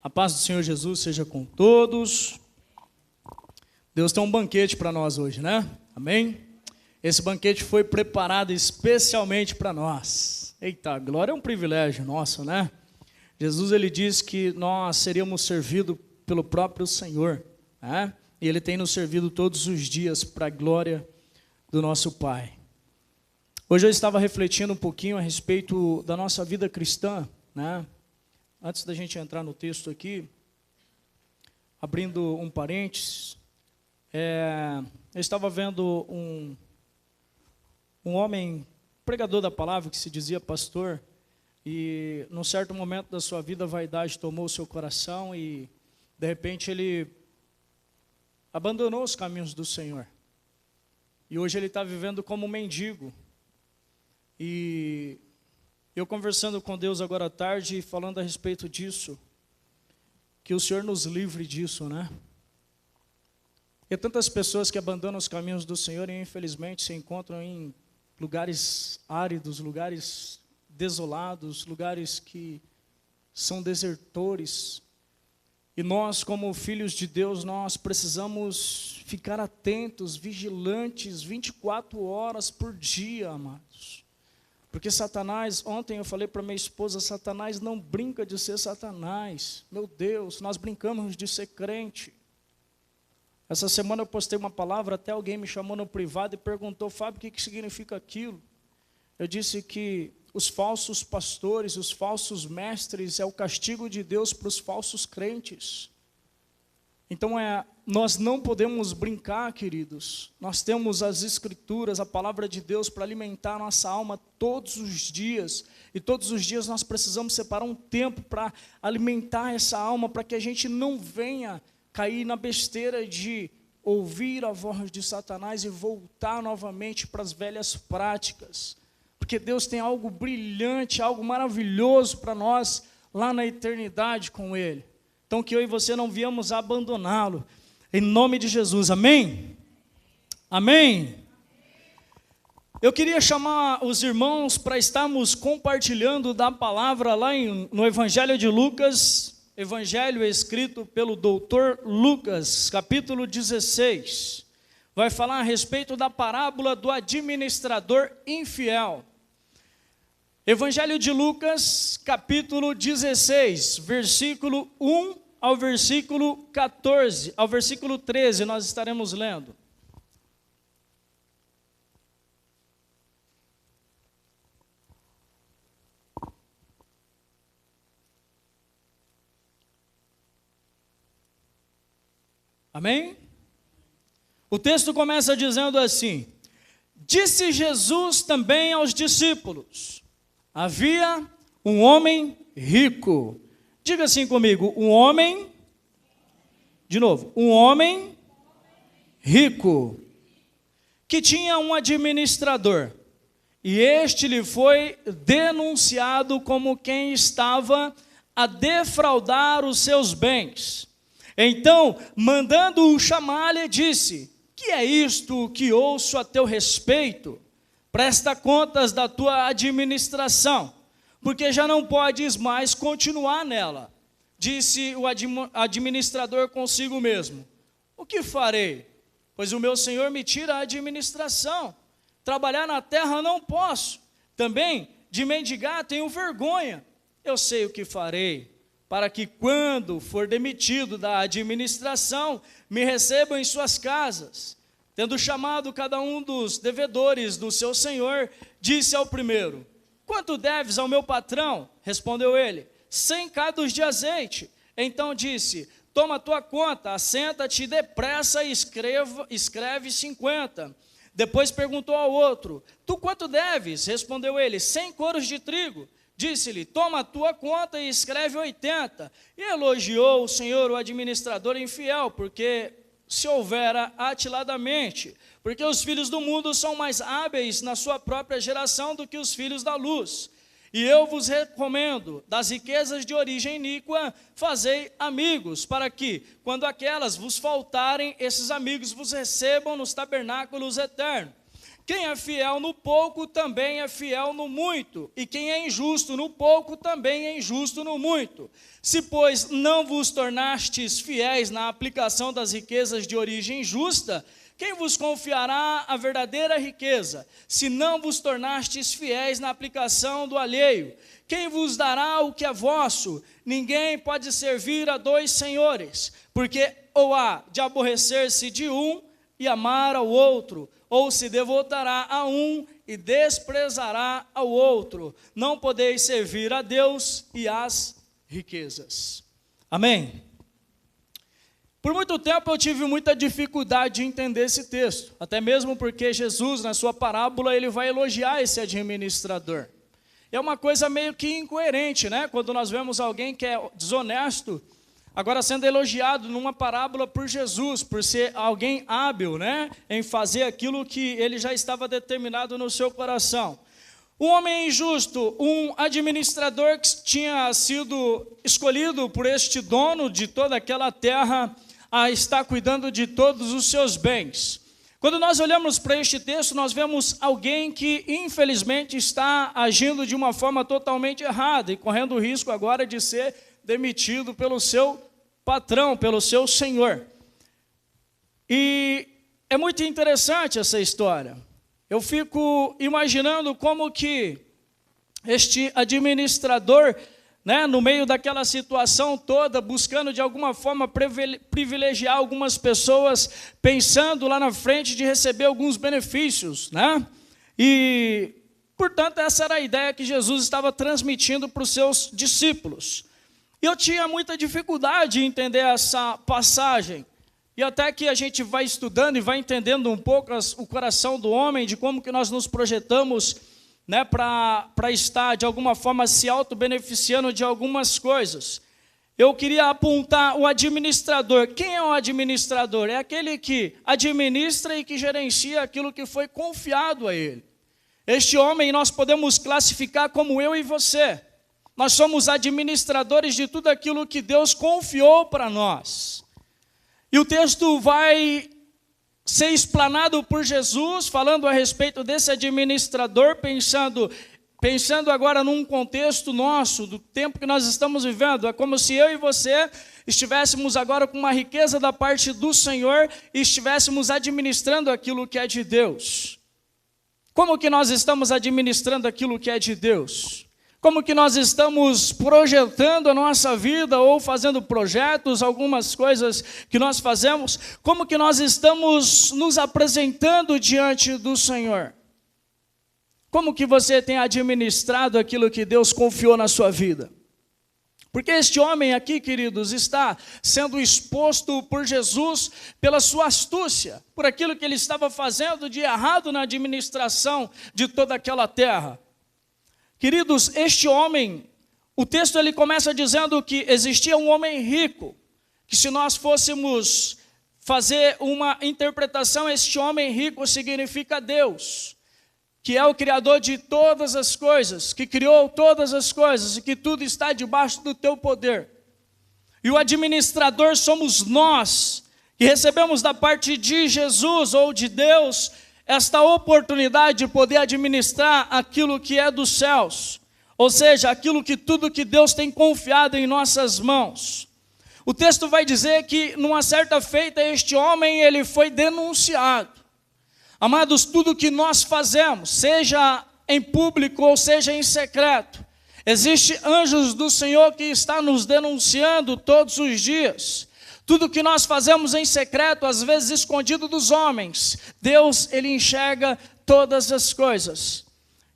A paz do Senhor Jesus seja com todos. Deus tem um banquete para nós hoje, né? Amém? Esse banquete foi preparado especialmente para nós. Eita, glória é um privilégio nosso, né? Jesus, ele diz que nós seríamos servidos pelo próprio Senhor, né? E Ele tem nos servido todos os dias para a glória do nosso Pai. Hoje eu estava refletindo um pouquinho a respeito da nossa vida cristã, né? Antes da gente entrar no texto aqui, abrindo um parênteses, eu estava vendo um homem, pregador da palavra, que se dizia pastor, e num certo momento da sua vida a vaidade tomou o seu coração e de repente ele abandonou os caminhos do Senhor. E hoje ele está vivendo como um mendigo. E eu conversando com Deus agora à tarde e falando a respeito disso, que o Senhor nos livre disso, né? E tantas pessoas que abandonam os caminhos do Senhor e infelizmente se encontram em lugares áridos, lugares desolados, lugares que são desertores. E nós, como filhos de Deus, nós precisamos ficar atentos, vigilantes, 24 horas por dia, amados. Porque Satanás, ontem eu falei para minha esposa, Satanás não brinca de ser Satanás. Meu Deus, nós brincamos de ser crente. Essa semana eu postei uma palavra, até alguém me chamou no privado e perguntou, Fábio, o que significa aquilo? Eu disse que os falsos pastores, os falsos mestres, é o castigo de Deus para os falsos crentes. Então nós não podemos brincar, queridos. Nós temos as Escrituras, a palavra de Deus para alimentar a nossa alma todos os dias. E todos os dias nós precisamos separar um tempo para alimentar essa alma, para que a gente não venha cair na besteira de ouvir a voz de Satanás e voltar novamente para as velhas práticas. Porque Deus tem algo brilhante, algo maravilhoso para nós lá na eternidade com Ele. Então que eu e você não viemos abandoná-lo. Em nome de Jesus, amém? Amém? Eu queria chamar os irmãos para estarmos compartilhando da palavra lá no Evangelho de Lucas, Evangelho escrito pelo doutor Lucas, capítulo 16. Vai falar a respeito da parábola do administrador infiel. Evangelho de Lucas, capítulo 16, versículo 1 ao versículo 14, ao versículo 13, nós estaremos lendo. Amém? O texto começa dizendo assim: disse Jesus também aos discípulos, havia um homem rico. Diga assim comigo, um homem rico, que tinha um administrador, e este lhe foi denunciado como quem estava a defraudar os seus bens. Então, mandando-o chamar, lhe disse, que é isto que ouço a teu respeito? Presta contas da tua administração, porque já não podes mais continuar nela. Disse o administrador consigo mesmo, o que farei? Pois o meu senhor me tira a administração. Trabalhar na terra não posso. Também de mendigar tenho vergonha. Eu sei o que farei, para que quando for demitido da administração, me recebam em suas casas. Tendo chamado cada um dos devedores do seu senhor, disse ao primeiro, quanto deves ao meu patrão? Respondeu ele, 100 cados de azeite. Então disse, toma a tua conta, assenta-te depressa e escreve 50. Depois perguntou ao outro, tu quanto deves? Respondeu ele, 100 coros de trigo. Disse-lhe, toma a tua conta e escreve 80. E elogiou o senhor, o administrador infiel, porque se houvera atiladamente, porque os filhos do mundo são mais hábeis na sua própria geração do que os filhos da luz. E eu vos recomendo, das riquezas de origem iníqua, fazei amigos, para que, quando aquelas vos faltarem, esses amigos vos recebam nos tabernáculos eternos. quem é fiel no pouco também é fiel no muito, e quem é injusto no pouco também é injusto no muito. Se, pois, não vos tornastes fiéis na aplicação das riquezas de origem justa, quem vos confiará a verdadeira riqueza? Se não vos tornastes fiéis na aplicação do alheio, quem vos dará o que é vosso? Ninguém pode servir a dois senhores, porque ou há de aborrecer-se de um e amar ao outro, ou se devotará a um e desprezará ao outro. Não podeis servir a Deus e às riquezas. Amém? Por muito tempo eu tive muita dificuldade de entender esse texto, até mesmo porque Jesus, na sua parábola, ele vai elogiar esse administrador. É uma coisa meio que incoerente, né? Quando nós vemos alguém que é desonesto, agora sendo elogiado numa parábola por Jesus, por ser alguém hábil, né, em fazer aquilo que ele já estava determinado no seu coração. Um homem injusto, um administrador que tinha sido escolhido por este dono de toda aquela terra a estar cuidando de todos os seus bens. Quando nós olhamos para este texto, nós vemos alguém que infelizmente está agindo de uma forma totalmente errada e correndo o risco agora de ser demitido pelo seu patrão, pelo seu senhor. E é muito interessante essa história. Eu fico imaginando como que este administrador, né, no meio daquela situação toda, buscando de alguma forma privilegiar algumas pessoas, pensando lá na frente de receber alguns benefícios, né? E, portanto, essa era a ideia que Jesus estava transmitindo para os seus discípulos. E eu tinha muita dificuldade em entender essa passagem. E até que a gente vai estudando e vai entendendo um pouco o coração do homem, de como que nós nos projetamos, né, para estar, de alguma forma, se auto-beneficiando de algumas coisas. Eu queria apontar o administrador. Quem é o administrador? É aquele que administra e que gerencia aquilo que foi confiado a ele. Este homem nós podemos classificar como eu e você. Nós somos administradores de tudo aquilo que Deus confiou para nós. E o texto vai ser explanado por Jesus, falando a respeito desse administrador, pensando agora num contexto nosso, do tempo que nós estamos vivendo. É como se eu e você estivéssemos agora com uma riqueza da parte do Senhor e estivéssemos administrando aquilo que é de Deus. Como que nós estamos administrando aquilo que é de Deus? Como que nós estamos projetando a nossa vida ou fazendo projetos, algumas coisas que nós fazemos? Como que nós estamos nos apresentando diante do Senhor? Como que você tem administrado aquilo que Deus confiou na sua vida? Porque este homem aqui, queridos, está sendo exposto por Jesus pela sua astúcia, por aquilo que ele estava fazendo de errado na administração de toda aquela terra. Queridos, este homem, o texto ele começa dizendo que existia um homem rico, que se nós fôssemos fazer uma interpretação, este homem rico significa Deus, que é o Criador de todas as coisas, que criou todas as coisas e que tudo está debaixo do teu poder. E o administrador somos nós, que recebemos da parte de Jesus ou de Deus esta oportunidade de poder administrar aquilo que é dos céus, ou seja, aquilo que tudo que Deus tem confiado em nossas mãos. O texto vai dizer que numa certa feita este homem ele foi denunciado. Amados, tudo que nós fazemos, seja em público ou seja em secreto, existe anjos do Senhor que está nos denunciando todos os dias. Tudo que nós fazemos em secreto, às vezes escondido dos homens, Deus, ele enxerga todas as coisas.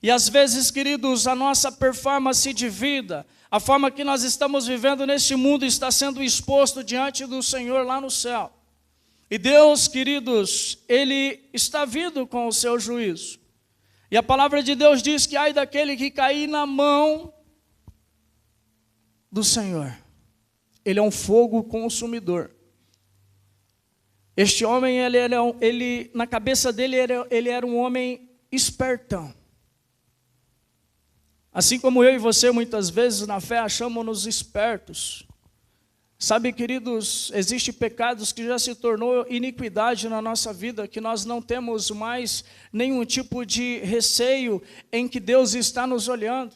E às vezes, queridos, a nossa performance de vida, a forma que nós estamos vivendo neste mundo está sendo exposto diante do Senhor lá no céu. E Deus, queridos, ele está vindo com o seu juízo. E a palavra de Deus diz que ai daquele que cair na mão do Senhor. Ele é um fogo consumidor. Este homem, ele na cabeça dele, ele era um homem espertão. Assim como eu e você, muitas vezes, na fé, achamos-nos espertos. Sabe, queridos, existem pecados que já se tornou iniquidade na nossa vida, que nós não temos mais nenhum tipo de receio em que Deus está nos olhando.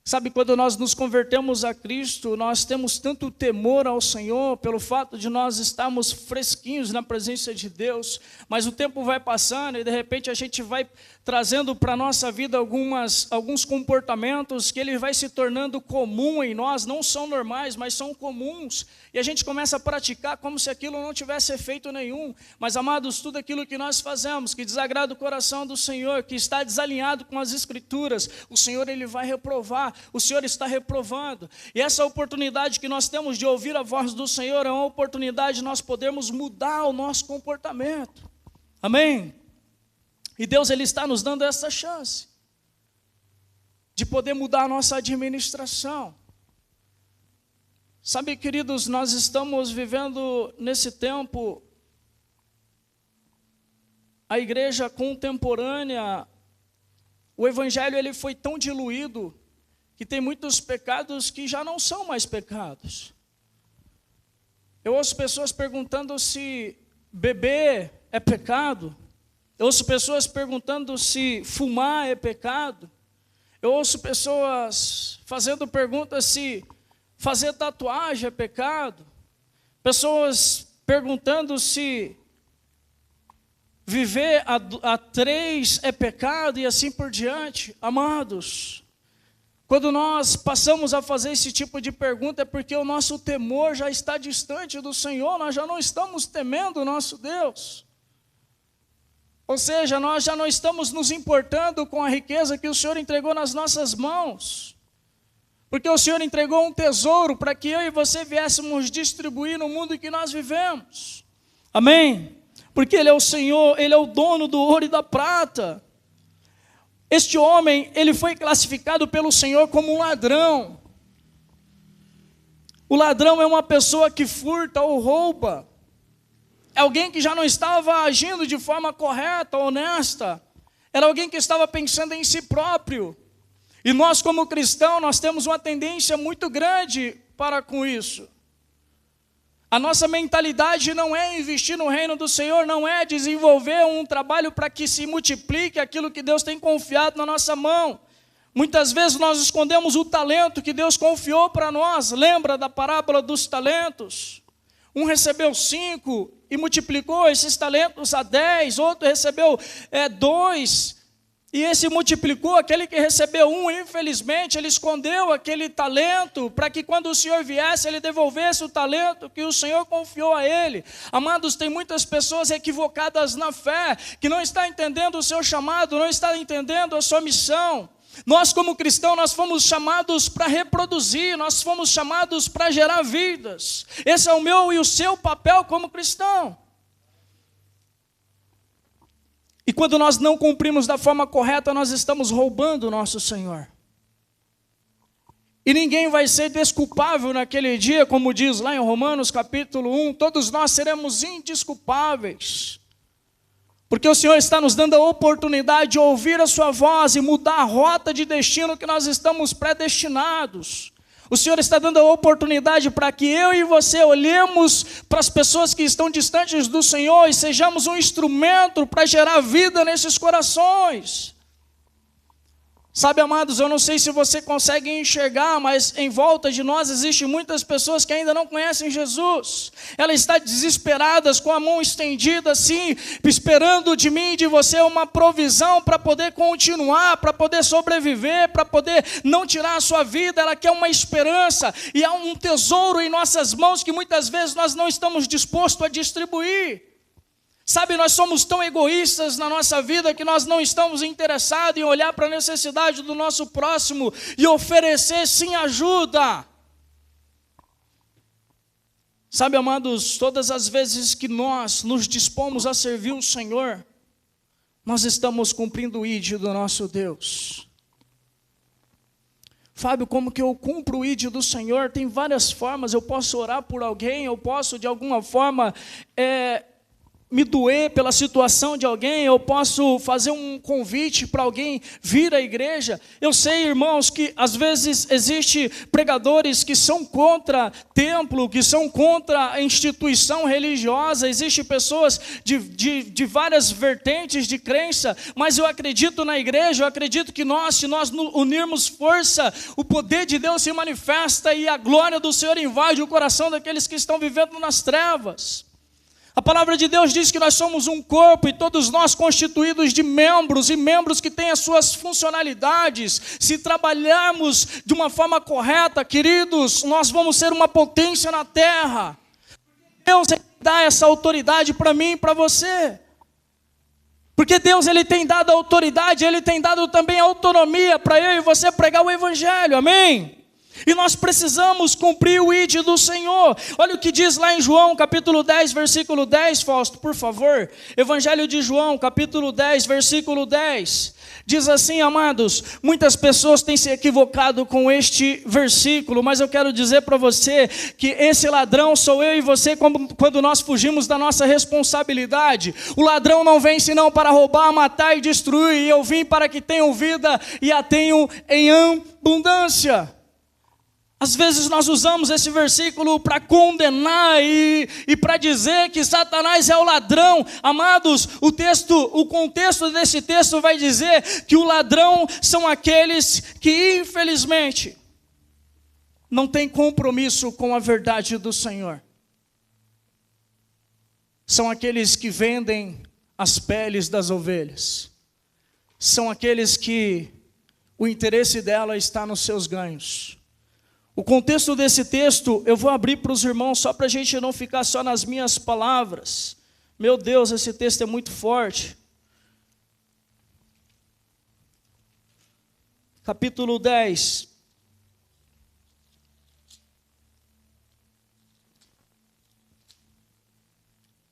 Sabe, quando nós nos convertemos a Cristo, nós temos tanto temor ao Senhor, pelo fato de nós estarmos fresquinhos na presença de Deus, mas o tempo vai passando e de repente a gente vai trazendo para a nossa vida alguns comportamentos que ele vai se tornando comum em nós, não são normais, mas são comuns, e a gente começa a praticar como se aquilo não tivesse efeito nenhum. Mas, amados, tudo aquilo que nós fazemos, que desagrada o coração do Senhor, que está desalinhado com as Escrituras, o Senhor ele vai reprovar, o Senhor está reprovando. E essa oportunidade que nós temos de ouvir a voz do Senhor é uma oportunidade de nós podermos mudar o nosso comportamento. Amém? E Deus ele está nos dando essa chance de poder mudar a nossa administração. Sabe, queridos, nós estamos vivendo nesse tempo, a igreja contemporânea, o evangelho ele foi tão diluído que tem muitos pecados que já não são mais pecados. Eu ouço pessoas perguntando se beber é pecado. Eu ouço pessoas perguntando se fumar é pecado. Eu ouço pessoas fazendo perguntas se fazer tatuagem é pecado. Pessoas perguntando se viver a três é pecado e assim por diante. Amados, quando nós passamos a fazer esse tipo de pergunta é porque o nosso temor já está distante do Senhor, nós já não estamos temendo o nosso Deus. Ou seja, nós já não estamos nos importando com a riqueza que o Senhor entregou nas nossas mãos. Porque o Senhor entregou um tesouro para que eu e você viéssemos distribuir no mundo em que nós vivemos. Amém? Porque Ele é o Senhor, Ele é o dono do ouro e da prata. Este homem, ele foi classificado pelo Senhor como um ladrão. O ladrão é uma pessoa que furta ou rouba. É alguém que já não estava agindo de forma correta, honesta. Era alguém que estava pensando em si próprio. E nós, como cristãos, nós temos uma tendência muito grande para com isso. A nossa mentalidade não é investir no reino do Senhor, não é desenvolver um trabalho para que se multiplique aquilo que Deus tem confiado na nossa mão. Muitas vezes nós escondemos o talento que Deus confiou para nós. Lembra da parábola dos talentos? Um recebeu 5 e multiplicou esses talentos a 10, outro recebeu 2, e esse multiplicou. Aquele que recebeu 1, infelizmente, ele escondeu aquele talento, para que quando o Senhor viesse, ele devolvesse o talento que o Senhor confiou a ele. Amados, tem muitas pessoas equivocadas na fé, que não estão entendendo o seu chamado, não estão entendendo a sua missão. Nós, como cristãos, nós fomos chamados para reproduzir, nós fomos chamados para gerar vidas. Esse é o meu e o seu papel como cristão. E quando nós não cumprimos da forma correta, nós estamos roubando o nosso Senhor. E ninguém vai ser desculpável naquele dia, como diz lá em Romanos capítulo 1, todos nós seremos indesculpáveis. Porque o Senhor está nos dando a oportunidade de ouvir a sua voz e mudar a rota de destino que nós estamos predestinados. O Senhor está dando a oportunidade para que eu e você olhemos para as pessoas que estão distantes do Senhor e sejamos um instrumento para gerar vida nesses corações. Sabe, amados, eu não sei se você consegue enxergar, mas em volta de nós existem muitas pessoas que ainda não conhecem Jesus. Elas estão desesperadas, com a mão estendida assim, esperando de mim e de você uma provisão para poder continuar, para poder sobreviver, para poder não tirar a sua vida. Ela quer uma esperança, e há um tesouro em nossas mãos que muitas vezes nós não estamos dispostos a distribuir. Sabe, nós somos tão egoístas na nossa vida que nós não estamos interessados em olhar para a necessidade do nosso próximo e oferecer sim ajuda. Sabe, amados, todas as vezes que nós nos dispomos a servir o Senhor, nós estamos cumprindo o ID do nosso Deus. Fábio, como que eu cumpro o ID do Senhor? Tem várias formas. Eu posso orar por alguém, eu posso de alguma forma me doer pela situação de alguém, eu posso fazer um convite para alguém vir à igreja. Eu sei, irmãos, que às vezes existem pregadores que são contra templo, que são contra a instituição religiosa, existem pessoas de várias vertentes de crença, mas eu acredito na igreja, eu acredito que se nós unirmos força, o poder de Deus se manifesta e a glória do Senhor invade o coração daqueles que estão vivendo nas trevas. A palavra de Deus diz que nós somos um corpo e todos nós constituídos de membros, e membros que têm as suas funcionalidades. Se trabalharmos de uma forma correta, queridos, nós vamos ser uma potência na terra. Deus dá essa autoridade para mim e para você. Porque Deus ele tem dado autoridade, Ele tem dado também autonomia para eu e você pregar o Evangelho, amém? E nós precisamos cumprir o ID do Senhor. Olha o que diz lá em João, capítulo 10, versículo 10, Fausto, por favor. Evangelho de João, capítulo 10, versículo 10. Diz assim, amados, muitas pessoas têm se equivocado com este versículo, mas eu quero dizer para você que esse ladrão sou eu e você quando nós fugimos da nossa responsabilidade. O ladrão não vem senão para roubar, matar e destruir, e eu vim para que tenham vida e a tenham em abundância. Às vezes nós usamos esse versículo para condenar e para dizer que Satanás é o ladrão. Amados, o contexto desse texto vai dizer que o ladrão são aqueles que infelizmente não têm compromisso com a verdade do Senhor. São aqueles que vendem as peles das ovelhas. São aqueles que o interesse dela está nos seus ganhos. O contexto desse texto, eu vou abrir para os irmãos, só para a gente não ficar só nas minhas palavras. Meu Deus, esse texto é muito forte. Capítulo 10.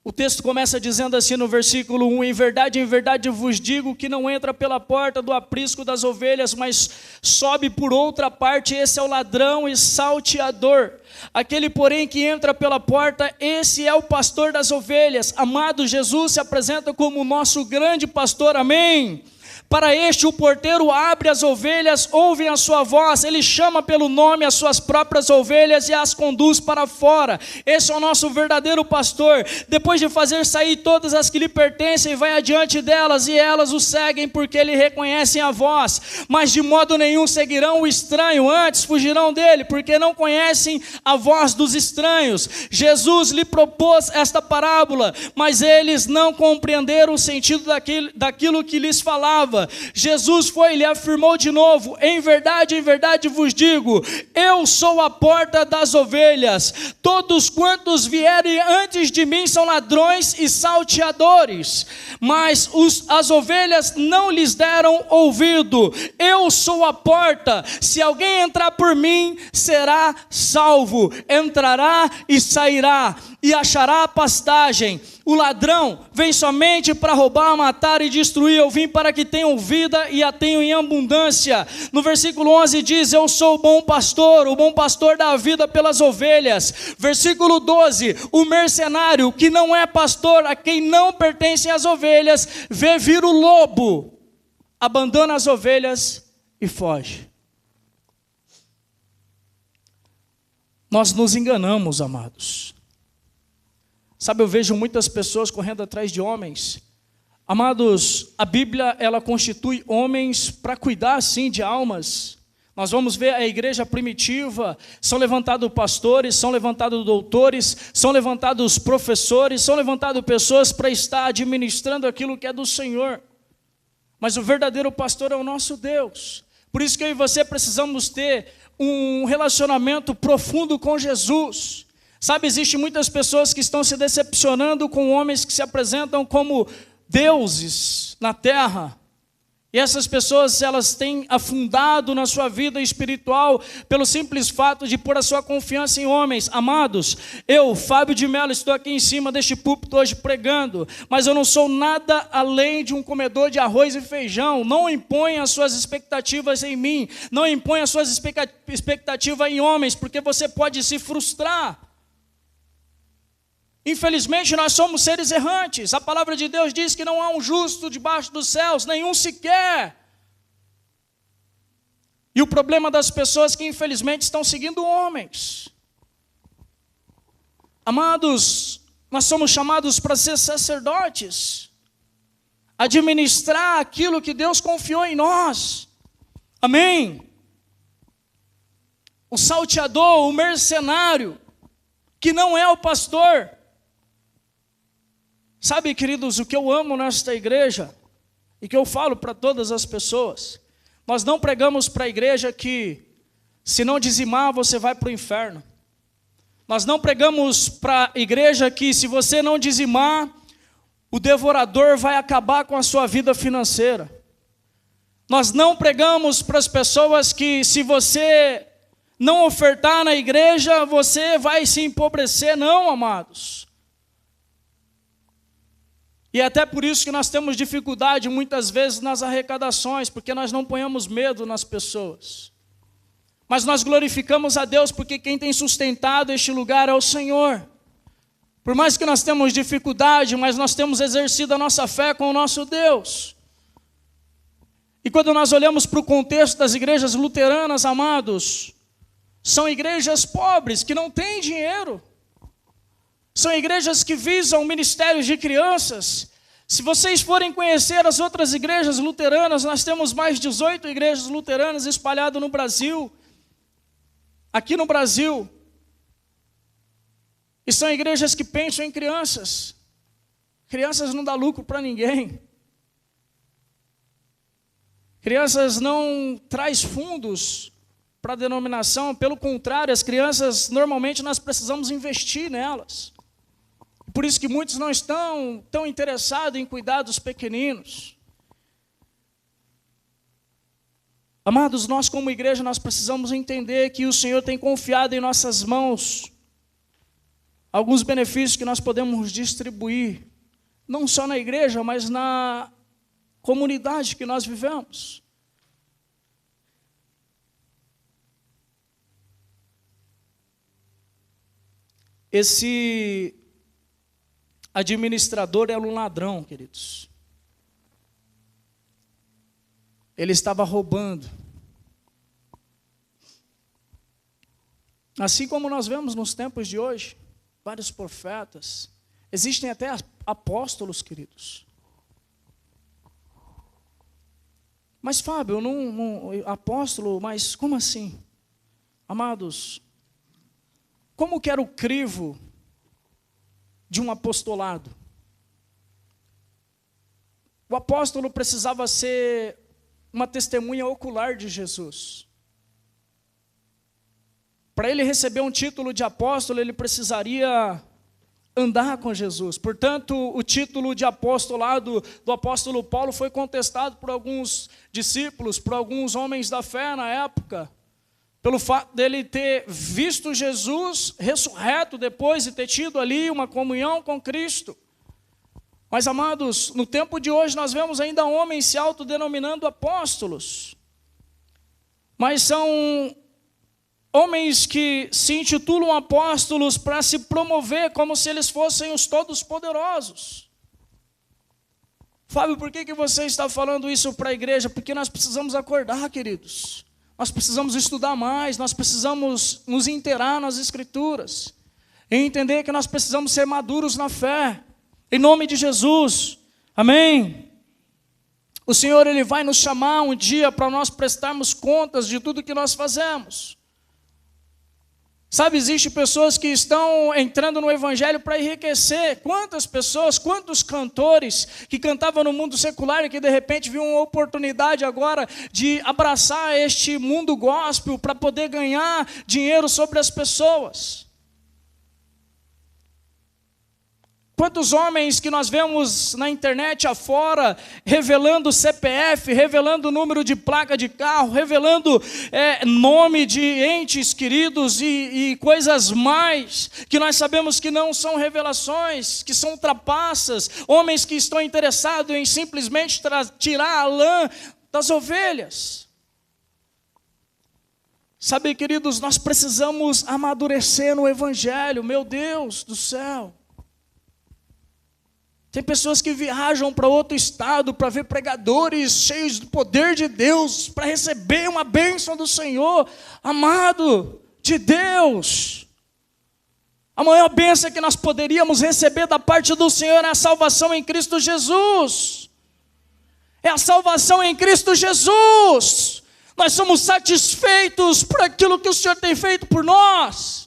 O texto começa dizendo assim no versículo 1, em verdade vos digo que não entra pela porta do aprisco das ovelhas, mas sobe por outra parte, esse é o ladrão e salteador. Aquele, porém, que entra pela porta, esse é o pastor das ovelhas. Amado, Jesus se apresenta como o nosso grande pastor, amém? Para este o porteiro abre as ovelhas, ouvem a sua voz, ele chama pelo nome as suas próprias ovelhas e as conduz para fora. Esse é o nosso verdadeiro pastor. Depois de fazer sair todas as que lhe pertencem, vai adiante delas e elas o seguem porque lhe reconhecem a voz. Mas de modo nenhum seguirão o estranho, antes fugirão dele, porque não conhecem a voz dos estranhos. Jesus lhe propôs esta parábola, mas eles não compreenderam o sentido daquilo que lhes falava. Jesus foi e lhe afirmou de novo, em verdade vos digo, eu sou a porta das ovelhas. Todos quantos vierem antes de mim são ladrões e salteadores, mas as ovelhas não lhes deram ouvido. Eu sou a porta, se alguém entrar por mim, será salvo, entrará e sairá, e achará pastagem. O ladrão vem somente para roubar, matar e destruir. Eu vim para que tenham vida e a tenham em abundância. No versículo 11 diz, eu sou o bom pastor dá a vida pelas ovelhas. Versículo 12, o mercenário que não é pastor, a quem não pertencem as ovelhas, vê vir o lobo, abandona as ovelhas e foge. Nós nos enganamos, amados. Sabe, eu vejo muitas pessoas correndo atrás de homens. Amados, a Bíblia, ela constitui homens para cuidar, sim, de almas. Nós vamos ver a igreja primitiva, são levantados pastores, são levantados doutores, são levantados professores, são levantadas pessoas para estar administrando aquilo que é do Senhor. Mas o verdadeiro pastor é o nosso Deus. Por isso que eu e você precisamos ter um relacionamento profundo com Jesus. Sabe, existem muitas pessoas que estão se decepcionando com homens que se apresentam como deuses na terra. E essas pessoas, elas têm afundado na sua vida espiritual pelo simples fato de pôr a sua confiança em homens. Amados, eu, Fábio de Mello, estou aqui em cima deste púlpito hoje pregando, mas eu não sou nada além de um comedor de arroz e feijão. Não imponha as suas expectativas em mim, não imponha as suas expectativas em homens, porque você pode se frustrar. Infelizmente, nós somos seres errantes. A palavra de Deus diz que não há um justo debaixo dos céus, nenhum sequer. E o problema das pessoas que, infelizmente, estão seguindo homens. Amados, nós somos chamados para ser sacerdotes, administrar aquilo que Deus confiou em nós. Amém? O salteador, o mercenário, que não é o pastor. Sabe, queridos, o que eu amo nesta igreja, e que eu falo para todas as pessoas, nós não pregamos para a igreja que, se não dizimar, você vai para o inferno. Nós não pregamos para a igreja que, se você não dizimar, o devorador vai acabar com a sua vida financeira. Nós não pregamos para as pessoas que, se você não ofertar na igreja, você vai se empobrecer. Não, amados. E é até por isso que nós temos dificuldade muitas vezes nas arrecadações, porque nós não ponhamos medo nas pessoas. Mas nós glorificamos a Deus porque quem tem sustentado este lugar é o Senhor. Por mais que nós temos dificuldade, mas nós temos exercido a nossa fé com o nosso Deus. E quando nós olhamos para o contexto das igrejas luteranas, amados, são igrejas pobres, que não têm dinheiro. São igrejas que visam ministérios de crianças. Se vocês forem conhecer as outras igrejas luteranas, nós temos mais de 18 igrejas luteranas espalhadas no Brasil. Aqui no Brasil. E são igrejas que pensam em crianças. Crianças não dão lucro para ninguém. Crianças não traz fundos para a denominação. Pelo contrário, as crianças, normalmente, nós precisamos investir nelas. Por isso que muitos não estão tão interessados em cuidar dos pequeninos. Amados, nós como igreja, nós precisamos entender que o Senhor tem confiado em nossas mãos alguns benefícios que nós podemos distribuir, não só na igreja, mas na comunidade que nós vivemos. Esse administrador era um ladrão, queridos. Ele estava roubando. Assim como nós vemos nos tempos de hoje, vários profetas, existem até apóstolos, queridos. Mas Fábio, apóstolo, mas como assim? Amados, como que era o crivo de um apostolado? O apóstolo precisava ser uma testemunha ocular de Jesus. Para ele receber um título de apóstolo, ele precisaria andar com Jesus. Portanto, o título de apostolado do apóstolo Paulo foi contestado por alguns discípulos, por alguns homens da fé na época, pelo fato dele ter visto Jesus ressurreto depois de ter tido ali uma comunhão com Cristo. Mas, amados, no tempo de hoje nós vemos ainda homens se autodenominando apóstolos. Mas são homens que se intitulam apóstolos para se promover como se eles fossem os todos poderosos. Fábio, por que você está falando isso para a igreja? Porque nós precisamos acordar, queridos. Nós precisamos estudar mais, nós precisamos nos inteirar nas Escrituras. E entender que nós precisamos ser maduros na fé. Em nome de Jesus. Amém? O Senhor, Ele vai nos chamar um dia para nós prestarmos contas de tudo que nós fazemos. Sabe, existem pessoas que estão entrando no Evangelho para enriquecer. Quantas pessoas, quantos cantores que cantavam no mundo secular e que de repente viam uma oportunidade agora de abraçar este mundo gospel para poder ganhar dinheiro sobre as pessoas. Quantos homens que nós vemos na internet afora, revelando CPF, revelando número de placa de carro, revelando nome de entes queridos e coisas mais, que nós sabemos que não são revelações, que são trapaças, homens que estão interessados em simplesmente tirar a lã das ovelhas. Sabe, queridos, nós precisamos amadurecer no Evangelho, meu Deus do céu. Tem pessoas que viajam para outro estado para ver pregadores cheios do poder de Deus, para receber uma bênção do Senhor. Amado de Deus, a maior bênção que nós poderíamos receber da parte do Senhor é a salvação em Cristo Jesus. É a salvação em Cristo Jesus. Nós somos satisfeitos por aquilo que o Senhor tem feito por nós.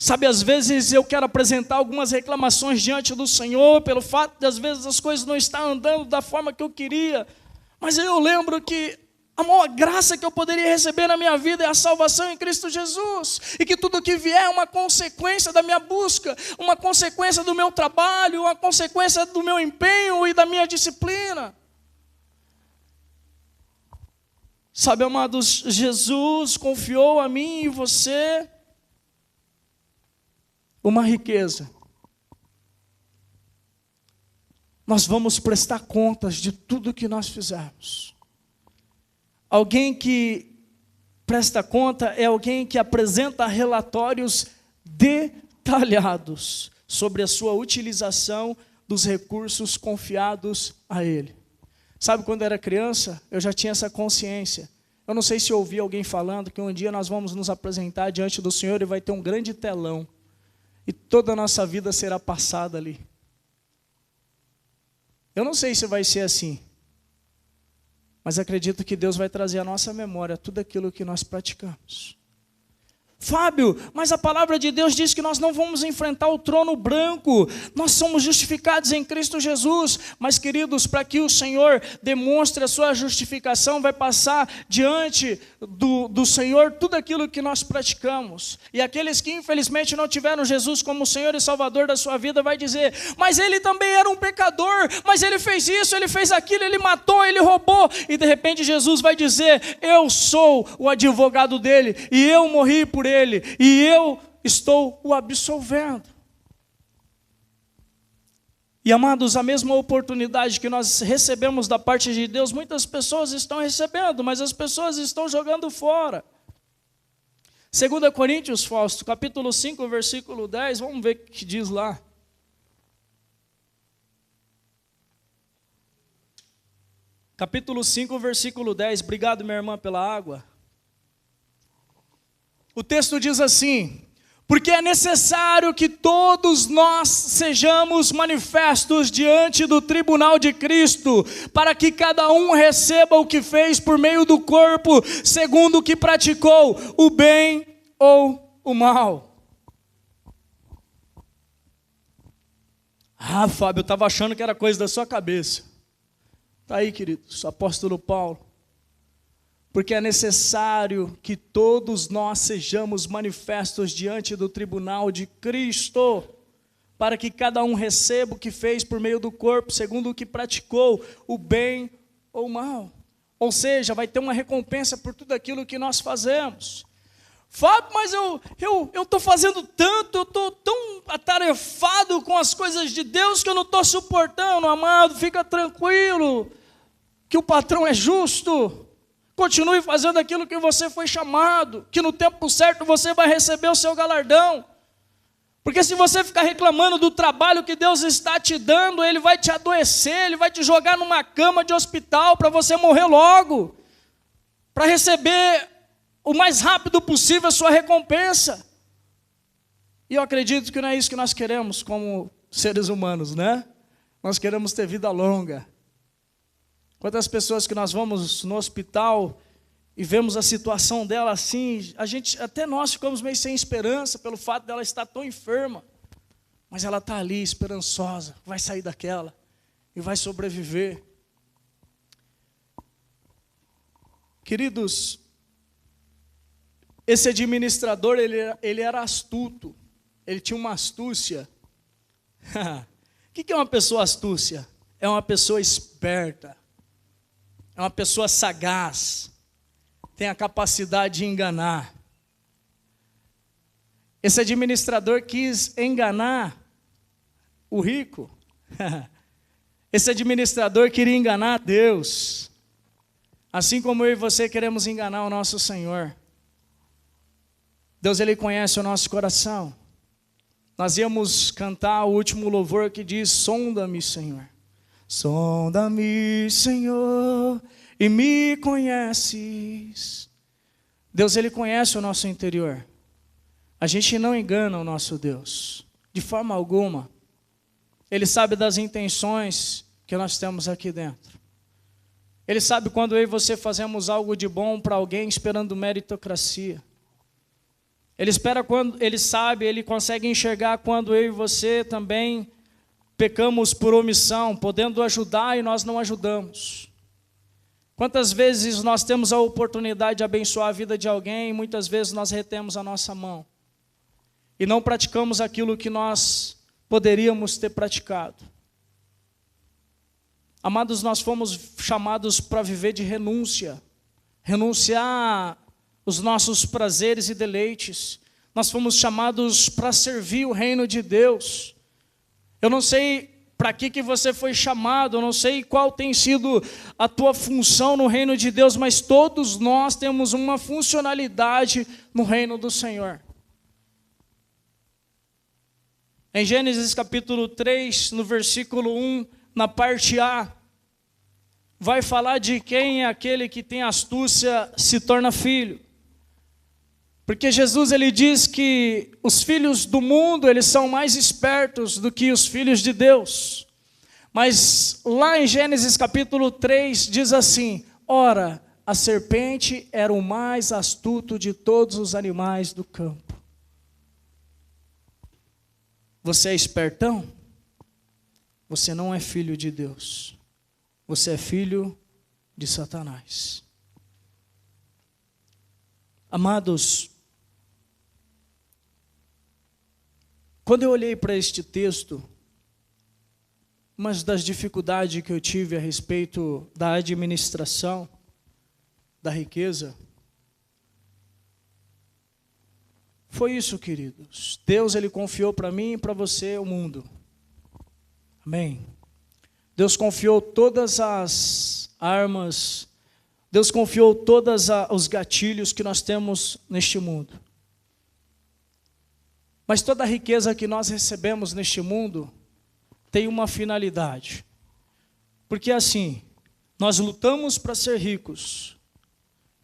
Sabe, às vezes eu quero apresentar algumas reclamações diante do Senhor, pelo fato de às vezes as coisas não estão andando da forma que eu queria, mas eu lembro que a maior graça que eu poderia receber na minha vida é a salvação em Cristo Jesus, e que tudo que vier é uma consequência da minha busca, uma consequência do meu trabalho, uma consequência do meu empenho e da minha disciplina. Sabe, amados, Jesus confiou a mim e você uma riqueza. Nós vamos prestar contas de tudo que nós fizermos. Alguém que presta conta é alguém que apresenta relatórios detalhados sobre a sua utilização dos recursos confiados a ele. Sabe, quando eu era criança, eu já tinha essa consciência. Eu não sei se eu ouvi alguém falando que um dia nós vamos nos apresentar diante do Senhor e vai ter um grande telão. E toda a nossa vida será passada ali. Eu não sei se vai ser assim, mas acredito que Deus vai trazer à nossa memória tudo aquilo que nós praticamos. Fábio, mas a palavra de Deus diz que nós não vamos enfrentar o trono branco, nós somos justificados em Cristo Jesus, mas queridos, para que o Senhor demonstre a sua justificação, vai passar diante do Senhor tudo aquilo que nós praticamos, e aqueles que infelizmente não tiveram Jesus como Senhor e Salvador da sua vida, vai dizer, mas ele também era um pecador, mas ele fez isso, ele fez aquilo, ele matou, ele roubou, e de repente Jesus vai dizer, eu sou o advogado dele, e eu morri por ele, e eu estou o absolvendo. E amados, a mesma oportunidade que nós recebemos da parte de Deus, muitas pessoas estão recebendo, mas as pessoas estão jogando fora. 2 Coríntios, Fausto, capítulo 5, versículo 10, vamos ver o que diz lá. Capítulo 5, versículo 10, obrigado minha irmã pela água. O texto diz assim, porque é necessário que todos nós sejamos manifestos diante do tribunal de Cristo, para que cada um receba o que fez por meio do corpo, segundo o que praticou, o bem ou o mal. Ah, Fábio, eu estava achando que era coisa da sua cabeça. Está aí, queridos, apóstolo Paulo. Porque é necessário que todos nós sejamos manifestos diante do tribunal de Cristo, para que cada um receba o que fez por meio do corpo, segundo o que praticou, o bem ou o mal. Ou seja, vai ter uma recompensa por tudo aquilo que nós fazemos. Fábio, mas eu estou fazendo tanto, eu estou tão atarefado com as coisas de Deus que eu não estou suportando, amado, fica tranquilo, que o patrão é justo. Continue fazendo aquilo que você foi chamado, que no tempo certo você vai receber o seu galardão. Porque se você ficar reclamando do trabalho que Deus está te dando, Ele vai te adoecer, Ele vai te jogar numa cama de hospital para você morrer logo, para receber o mais rápido possível a sua recompensa. E eu acredito que não é isso que nós queremos como seres humanos, né? Nós queremos ter vida longa. Quantas pessoas que nós vamos no hospital e vemos a situação dela assim, até nós ficamos meio sem esperança pelo fato dela estar tão enferma, mas ela está ali esperançosa, vai sair daquela e vai sobreviver. Queridos, esse administrador, ele era astuto, ele tinha uma astúcia. O que é uma pessoa astúcia? É uma pessoa esperta. É uma pessoa sagaz, tem a capacidade de enganar. Esse administrador quis enganar o rico. Esse administrador queria enganar Deus. Assim como eu e você queremos enganar o nosso Senhor. Deus, Ele conhece o nosso coração. Nós íamos cantar o último louvor que diz: sonda-me, Senhor. Sonda-me, Senhor, e me conheces. Deus, Ele conhece o nosso interior. A gente não engana o nosso Deus, de forma alguma. Ele sabe das intenções que nós temos aqui dentro. Ele sabe quando eu e você fazemos algo de bom para alguém esperando meritocracia. Ele sabe, Ele consegue enxergar quando eu e você também pecamos por omissão, podendo ajudar e nós não ajudamos. Quantas vezes nós temos a oportunidade de abençoar a vida de alguém e muitas vezes nós retemos a nossa mão e não praticamos aquilo que nós poderíamos ter praticado. Amados, nós fomos chamados para viver de renúncia, renunciar os nossos prazeres e deleites. Nós fomos chamados para servir o reino de Deus. Eu não sei para que você foi chamado, eu não sei qual tem sido a tua função no reino de Deus, mas todos nós temos uma funcionalidade no reino do Senhor. Em Gênesis capítulo 3, no versículo 1, na parte A, vai falar de quem é aquele que tem astúcia se torna filho. Porque Jesus, ele diz que os filhos do mundo, eles são mais espertos do que os filhos de Deus. Mas lá em Gênesis capítulo 3 diz assim: ora, a serpente era o mais astuto de todos os animais do campo. Você é espertão? Você não é filho de Deus. Você é filho de Satanás. Amados, quando eu olhei para este texto, uma das dificuldades que eu tive a respeito da administração, da riqueza, foi isso, queridos. Deus, Ele confiou para mim e para você o mundo. Amém? Deus confiou todas as armas, Deus confiou todos os gatilhos que nós temos neste mundo. Mas toda a riqueza que nós recebemos neste mundo tem uma finalidade. Porque assim, nós lutamos para ser ricos.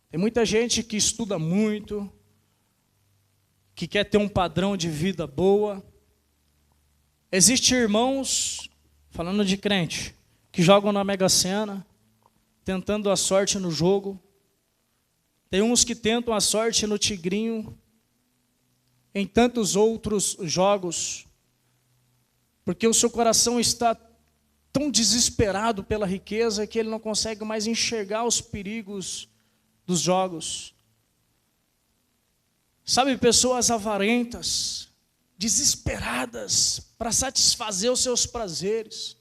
Tem muita gente que estuda muito, que quer ter um padrão de vida boa. Existem irmãos, falando de crente, que jogam na Mega Sena, tentando a sorte no jogo. Tem uns que tentam a sorte no tigrinho, em tantos outros jogos, porque o seu coração está tão desesperado pela riqueza que ele não consegue mais enxergar os perigos dos jogos. Sabe, pessoas avarentas, desesperadas para satisfazer os seus prazeres.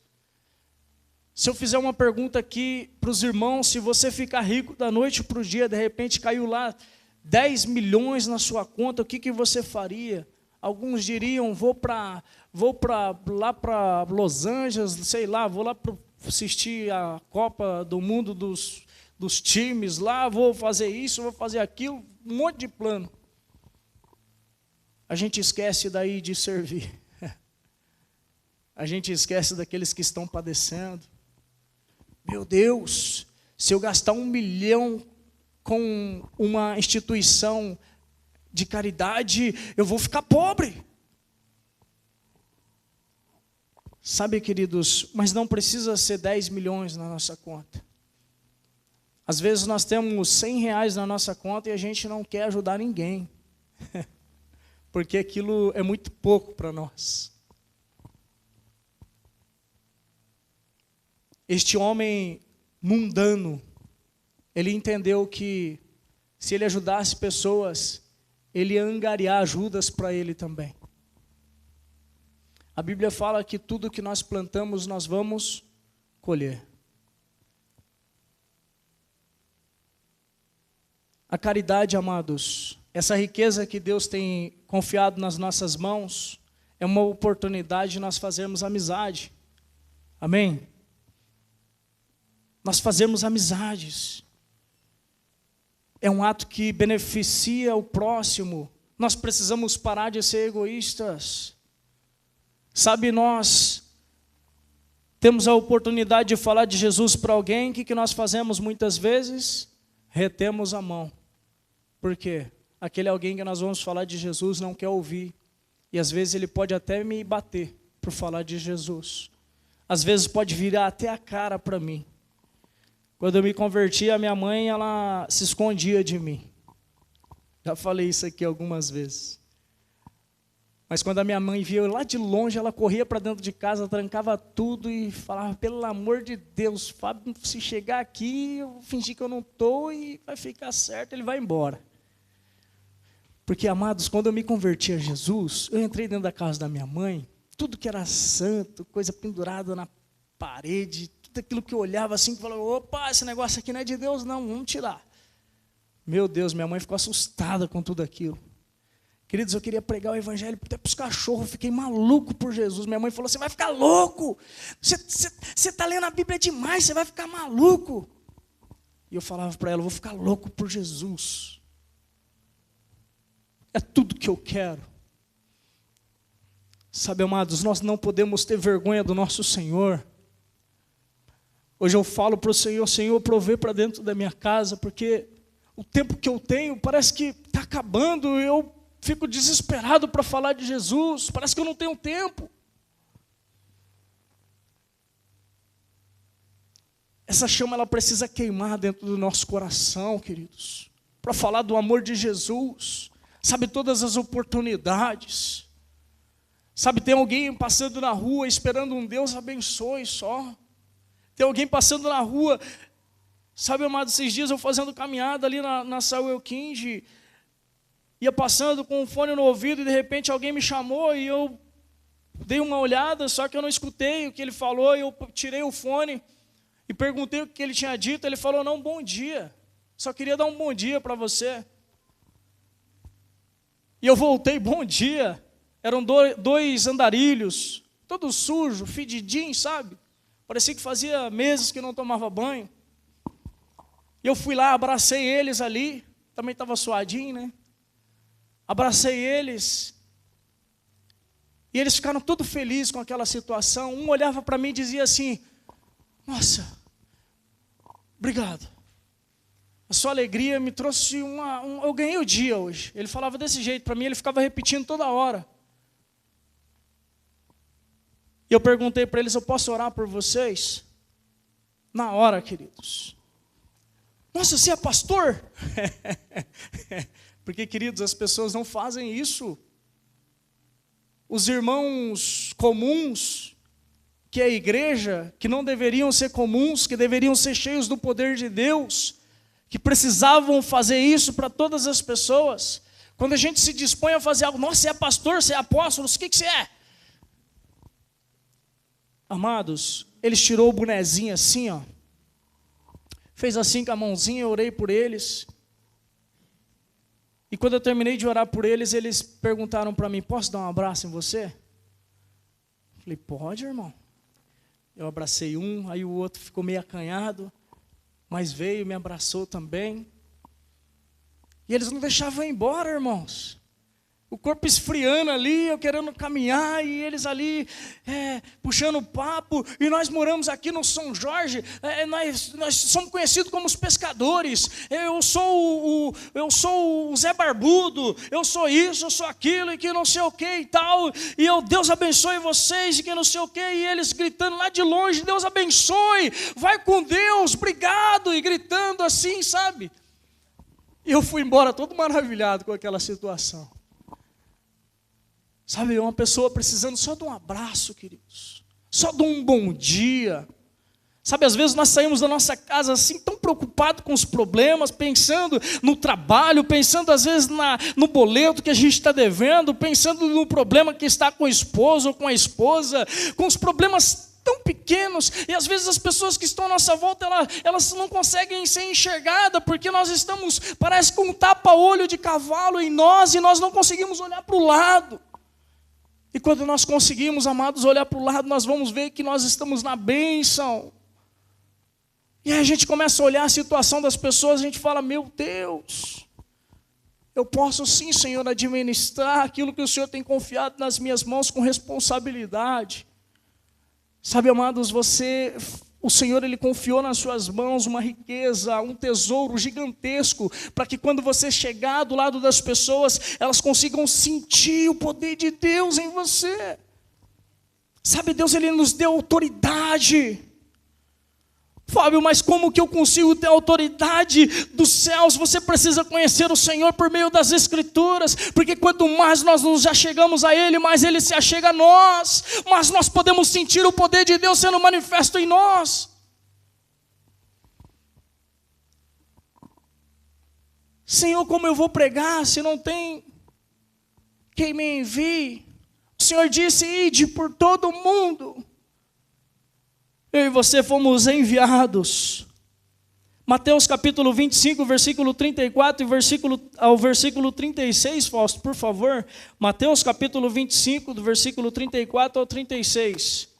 Se eu fizer uma pergunta aqui para os irmãos, se você ficar rico da noite para o dia, de repente caiu lá 10 milhões na sua conta, o que você faria? Alguns diriam, vou lá para Los Angeles, sei lá, vou lá para assistir a Copa do Mundo dos times lá, vou fazer isso, vou fazer aquilo, um monte de plano. A gente esquece daí de servir. A gente esquece daqueles que estão padecendo. Meu Deus, se eu gastar 1 milhão com uma instituição de caridade, eu vou ficar pobre. Sabe, queridos, mas não precisa ser 10 milhões na nossa conta. Às vezes nós temos 100 reais na nossa conta e a gente não quer ajudar ninguém. Porque aquilo é muito pouco para nós. Este homem mundano, ele entendeu que se ele ajudasse pessoas, ele ia angariar ajudas para ele também. A Bíblia fala que tudo que nós plantamos, nós vamos colher. A caridade, amados, essa riqueza que Deus tem confiado nas nossas mãos, é uma oportunidade de nós fazermos amizade. Amém? Nós fazemos amizades. É um ato que beneficia o próximo. Nós precisamos parar de ser egoístas. Sabe, nós temos a oportunidade de falar de Jesus para alguém, o que nós fazemos muitas vezes? Retemos a mão. Por quê? Aquele alguém que nós vamos falar de Jesus não quer ouvir. E às vezes ele pode até me bater por falar de Jesus. Às vezes pode virar até a cara para mim. Quando eu me converti, a minha mãe, ela se escondia de mim. Já falei isso aqui algumas vezes. Mas quando a minha mãe via eu lá de longe, ela corria para dentro de casa, trancava tudo e falava, pelo amor de Deus, Fábio, se chegar aqui, eu fingi que eu não estou e vai ficar certo, ele vai embora. Porque, amados, quando eu me converti a Jesus, eu entrei dentro da casa da minha mãe, tudo que era santo, coisa pendurada na parede, tudo aquilo que eu olhava assim, falava, opa, esse negócio aqui não é de Deus não, vamos tirar. Meu Deus, minha mãe ficou assustada com tudo aquilo. Queridos, eu queria pregar o evangelho até para os cachorros, fiquei maluco por Jesus. Minha mãe falou, você vai ficar louco, você está lendo a Bíblia demais, você vai ficar maluco. E eu falava para ela, eu vou ficar louco por Jesus. É tudo que eu quero. Sabe, amados, nós não podemos ter vergonha do nosso Senhor. Hoje eu falo para o Senhor, Senhor, provê para dentro da minha casa, porque o tempo que eu tenho parece que está acabando, eu fico desesperado para falar de Jesus, parece que eu não tenho tempo. Essa chama ela precisa queimar dentro do nosso coração, queridos, para falar do amor de Jesus. Sabe, todas as oportunidades. Sabe, tem alguém passando na rua esperando um Deus abençoe só. Tem alguém passando na rua. Sabe, amado, esses dias eu fazendo caminhada ali na Samuel King, ia passando com um fone no ouvido e de repente alguém me chamou e eu dei uma olhada, só que eu não escutei o que ele falou, e eu tirei o fone e perguntei o que ele tinha dito. Ele falou, não, bom dia, só queria dar um bom dia para você. E eu voltei, bom dia. Eram dois andarilhos, todo sujo, fedidinho, sabe? Parecia que fazia meses que não tomava banho. E eu fui lá, abracei eles ali, também estava suadinho, né? Abracei eles, e eles ficaram todos felizes com aquela situação. Um olhava para mim e dizia assim, nossa, obrigado. A sua alegria me trouxe eu ganhei o dia hoje. Ele falava desse jeito para mim, ele ficava repetindo toda hora. E eu perguntei para eles, eu posso orar por vocês? Na hora, queridos. Nossa, você é pastor? Porque, queridos, as pessoas não fazem isso. Os irmãos comuns, que é a igreja, que não deveriam ser comuns, que deveriam ser cheios do poder de Deus, que precisavam fazer isso para todas as pessoas. Quando a gente se dispõe a fazer algo, nossa, você é pastor, você é apóstolo, o que você é? Amados, eles tirou o bonezinho assim, ó, fez assim com a mãozinha, eu orei por eles. E quando eu terminei de orar por eles, eles perguntaram para mim, posso dar um abraço em você? Eu falei, pode, irmão. Eu abracei um, aí o outro ficou meio acanhado, mas veio e me abraçou também. E eles não deixavam eu ir embora, irmãos. O corpo esfriando ali, eu querendo caminhar, e eles ali puxando papo. E nós moramos aqui no São Jorge, nós somos conhecidos como os pescadores. Eu sou o Zé Barbudo, eu sou isso, eu sou aquilo, e que não sei o que e tal. E Deus abençoe vocês, e que não sei o que. E eles gritando lá de longe, Deus abençoe, vai com Deus, obrigado. E gritando assim, sabe? E eu fui embora todo maravilhado com aquela situação. Sabe, uma pessoa precisando só de um abraço, queridos. Só de um bom dia. Sabe, às vezes nós saímos da nossa casa assim, tão preocupados com os problemas, pensando no trabalho, pensando às vezes no boleto que a gente está devendo, pensando no problema que está com o esposo ou com a esposa, com os problemas tão pequenos, e às vezes as pessoas que estão à nossa volta, elas não conseguem ser enxergadas, porque nós estamos, parece com um tapa-olho de cavalo em nós, e nós não conseguimos olhar para o lado. E quando nós conseguimos, amados, olhar para o lado, nós vamos ver que nós estamos na bênção. E aí a gente começa a olhar a situação das pessoas, a gente fala, meu Deus, Eu posso sim, Senhor, administrar aquilo que o Senhor tem confiado nas minhas mãos com responsabilidade. Sabe, amados, o Senhor, Ele confiou nas suas mãos uma riqueza, um tesouro gigantesco, para que quando você chegar do lado das pessoas, elas consigam sentir o poder de Deus em você. Sabe, Deus, Ele nos deu autoridade. Fábio, mas como que eu consigo ter autoridade dos céus? Você precisa conhecer o Senhor por meio das Escrituras, porque quanto mais nós nos achegamos a Ele, mais Ele se achega a nós, mas nós podemos sentir o poder de Deus sendo manifesto em nós. Senhor, como eu vou pregar se não tem quem me envie? O Senhor disse: ide por todo o mundo. Eu e você fomos enviados. Mateus capítulo 25, versículo 34 ao versículo 36, Fausto, por favor. Mateus capítulo 25, do versículo 34 ao 36.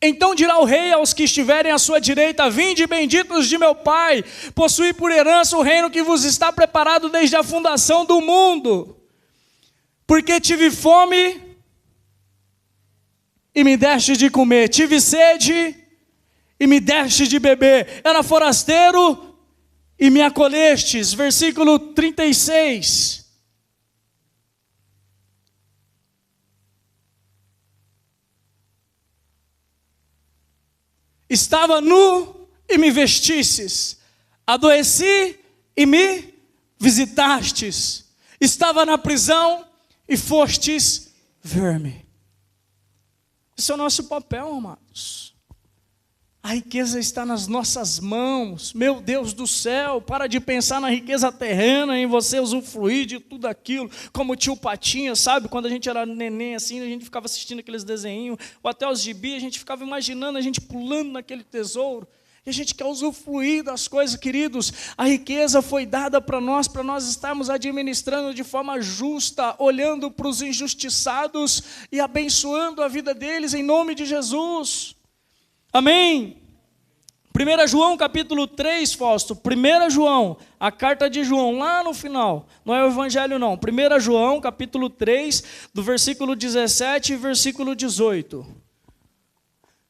Então dirá o rei aos que estiverem à sua direita: vinde, benditos de meu Pai, possuí por herança o reino que vos está preparado desde a fundação do mundo. Porque tive fome e me deste de comer, tive sede e me deste de beber, era forasteiro e me acolhestes. Versículo 36. Estava nu e me vestistes, adoeci e me visitastes, estava na prisão e fostes ver-me. Esse é o nosso papel, amados. A riqueza está nas nossas mãos. Meu Deus do céu, para de pensar na riqueza terrena, em você usufruir de tudo aquilo, como o tio Patinha, sabe? Quando a gente era neném assim, a gente ficava assistindo aqueles desenhinhos, ou até os gibi, a gente ficava imaginando a gente pulando naquele tesouro. E a gente quer usufruir das coisas, queridos. A riqueza foi dada para nós estarmos administrando de forma justa, olhando para os injustiçados e abençoando a vida deles em nome de Jesus. Amém? 1 João capítulo 3, Fausto, 1 João, a carta de João, lá no final, não é o evangelho não, 1 João capítulo 3, do versículo 17 e versículo 18,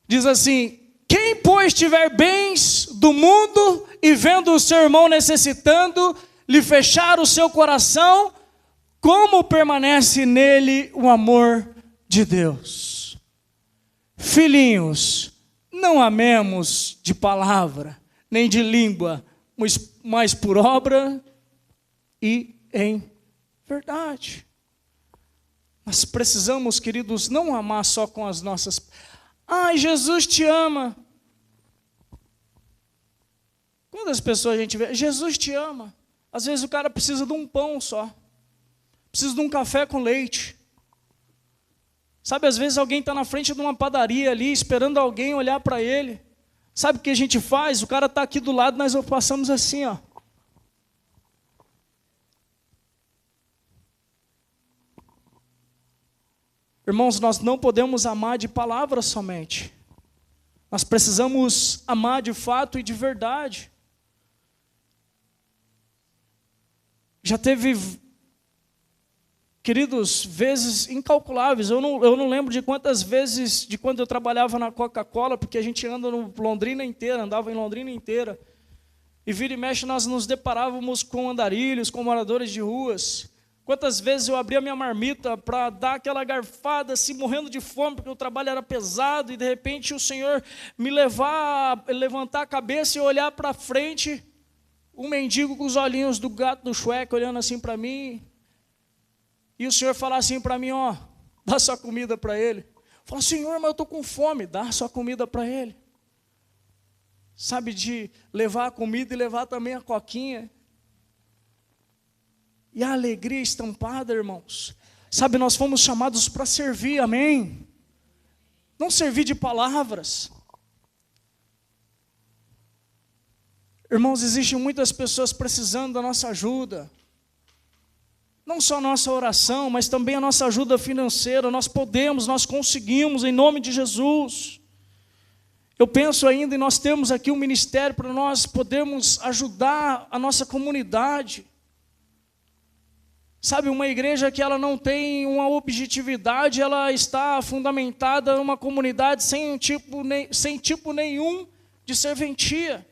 diz assim: quem pois tiver bens do mundo e vendo o seu irmão necessitando, lhe fechar o seu coração, como permanece nele o amor de Deus? Filhinhos, não amemos de palavra, nem de língua, mas por obra e em verdade. Nós precisamos, queridos, não amar só com as nossas... Ai, Jesus te ama. Quantas pessoas a gente vê? Jesus te ama. Às vezes o cara precisa de um pão só. Precisa de um café com leite. Sabe, às vezes alguém está na frente de uma padaria ali, esperando alguém olhar para ele. Sabe o que a gente faz? O cara está aqui do lado, nós passamos assim, ó. Irmãos, nós não podemos amar de palavras somente. Nós precisamos amar de fato e de verdade. Já teve, queridos, vezes incalculáveis. Eu não lembro de quantas vezes, de quando eu trabalhava na Coca-Cola, porque a gente anda no Londrina inteira, andava em Londrina inteira. E vira e mexe nós nos deparávamos com andarilhos, com moradores de ruas. Quantas vezes eu abria minha marmita para dar aquela garfada, assim, morrendo de fome, porque o trabalho era pesado, e de repente o Senhor me levantar a cabeça e olhar para frente, um mendigo com os olhinhos do gato do Shrek olhando assim para mim, e o Senhor falar assim para mim, ó, dá sua comida para ele. Fala, Senhor, mas eu estou com fome, dá sua comida para ele. Sabe, de levar a comida e levar também a coquinha. E a alegria estampada, irmãos. Sabe, nós fomos chamados para servir, amém? Não servir de palavras. Irmãos, existem muitas pessoas precisando da nossa ajuda. Não só a nossa oração, mas também a nossa ajuda financeira. Nós podemos, nós conseguimos, em nome de Jesus. Eu penso ainda, e nós temos aqui um ministério para nós podermos ajudar a nossa comunidade. Sabe, uma igreja que ela não tem uma objetividade, ela está fundamentada numa comunidade sem tipo nenhum de serventia.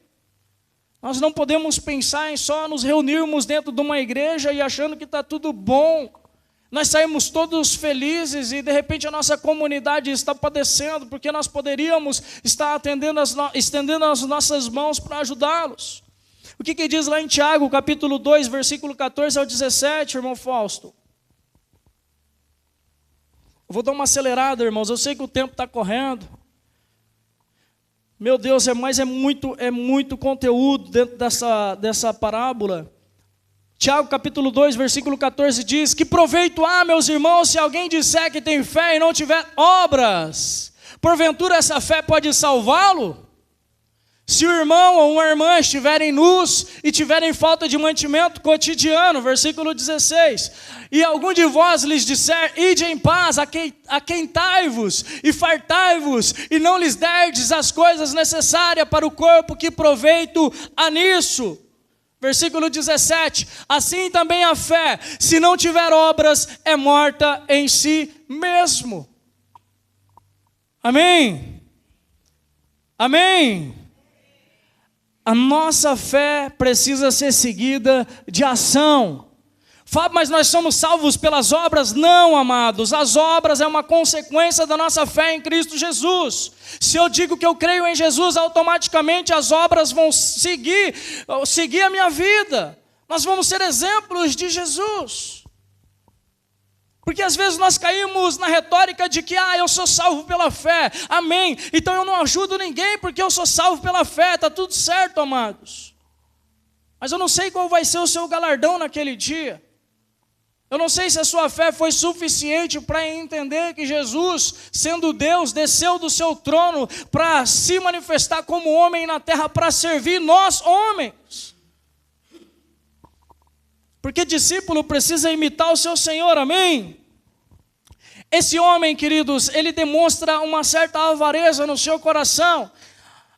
Nós não podemos pensar em só nos reunirmos dentro de uma igreja e achando que está tudo bom. Nós saímos todos felizes e de repente a nossa comunidade está padecendo, porque nós poderíamos estar estendendo as nossas mãos para ajudá-los. O que diz lá em Tiago, capítulo 2, versículo 14 ao 17, irmão Fausto? Eu vou dar uma acelerada, irmãos, eu sei que o tempo está correndo. Meu Deus, mas é muito conteúdo dentro dessa parábola. Tiago capítulo 2, versículo 14 diz: que proveito há, meus irmãos, se alguém disser que tem fé e não tiver obras? Porventura essa fé pode salvá-lo? Se o irmão ou uma irmã estiverem nus e tiverem falta de mantimento cotidiano, versículo 16, e algum de vós lhes disser, ide em paz, aquentai-vos e fartai-vos, e não lhes derdes as coisas necessárias para o corpo, que proveito há nisso? Versículo 17, assim também a fé, se não tiver obras, é morta em si mesmo. Amém? Amém? A nossa fé precisa ser seguida de ação. Fábio, mas nós somos salvos pelas obras? Não, amados. As obras é uma consequência da nossa fé em Cristo Jesus. Se eu digo que eu creio em Jesus, automaticamente as obras vão seguir a minha vida. Nós vamos ser exemplos de Jesus. Porque às vezes nós caímos na retórica de que eu sou salvo pela fé, amém, então eu não ajudo ninguém porque eu sou salvo pela fé, está tudo certo, amados. Mas eu não sei qual vai ser o seu galardão naquele dia. Eu não sei se a sua fé foi suficiente para entender que Jesus, sendo Deus, desceu do seu trono para se manifestar como homem na terra, para servir nós homens. Porque discípulo precisa imitar o seu Senhor, amém? Esse homem, queridos, ele demonstra uma certa avareza no seu coração.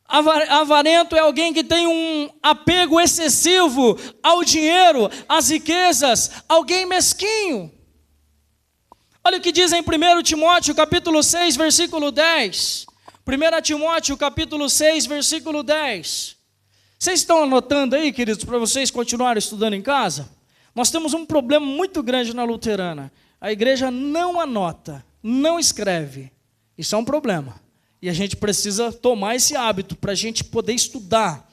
Avarento é alguém que tem um apego excessivo ao dinheiro, às riquezas, alguém mesquinho. Olha o que diz em 1 Timóteo, capítulo 6, versículo 10. 1 Timóteo, capítulo 6, versículo 10. Vocês estão anotando aí, queridos, para vocês continuarem estudando em casa? Nós temos um problema muito grande na luterana. A igreja não anota, não escreve. Isso é um problema. E a gente precisa tomar esse hábito para a gente poder estudar.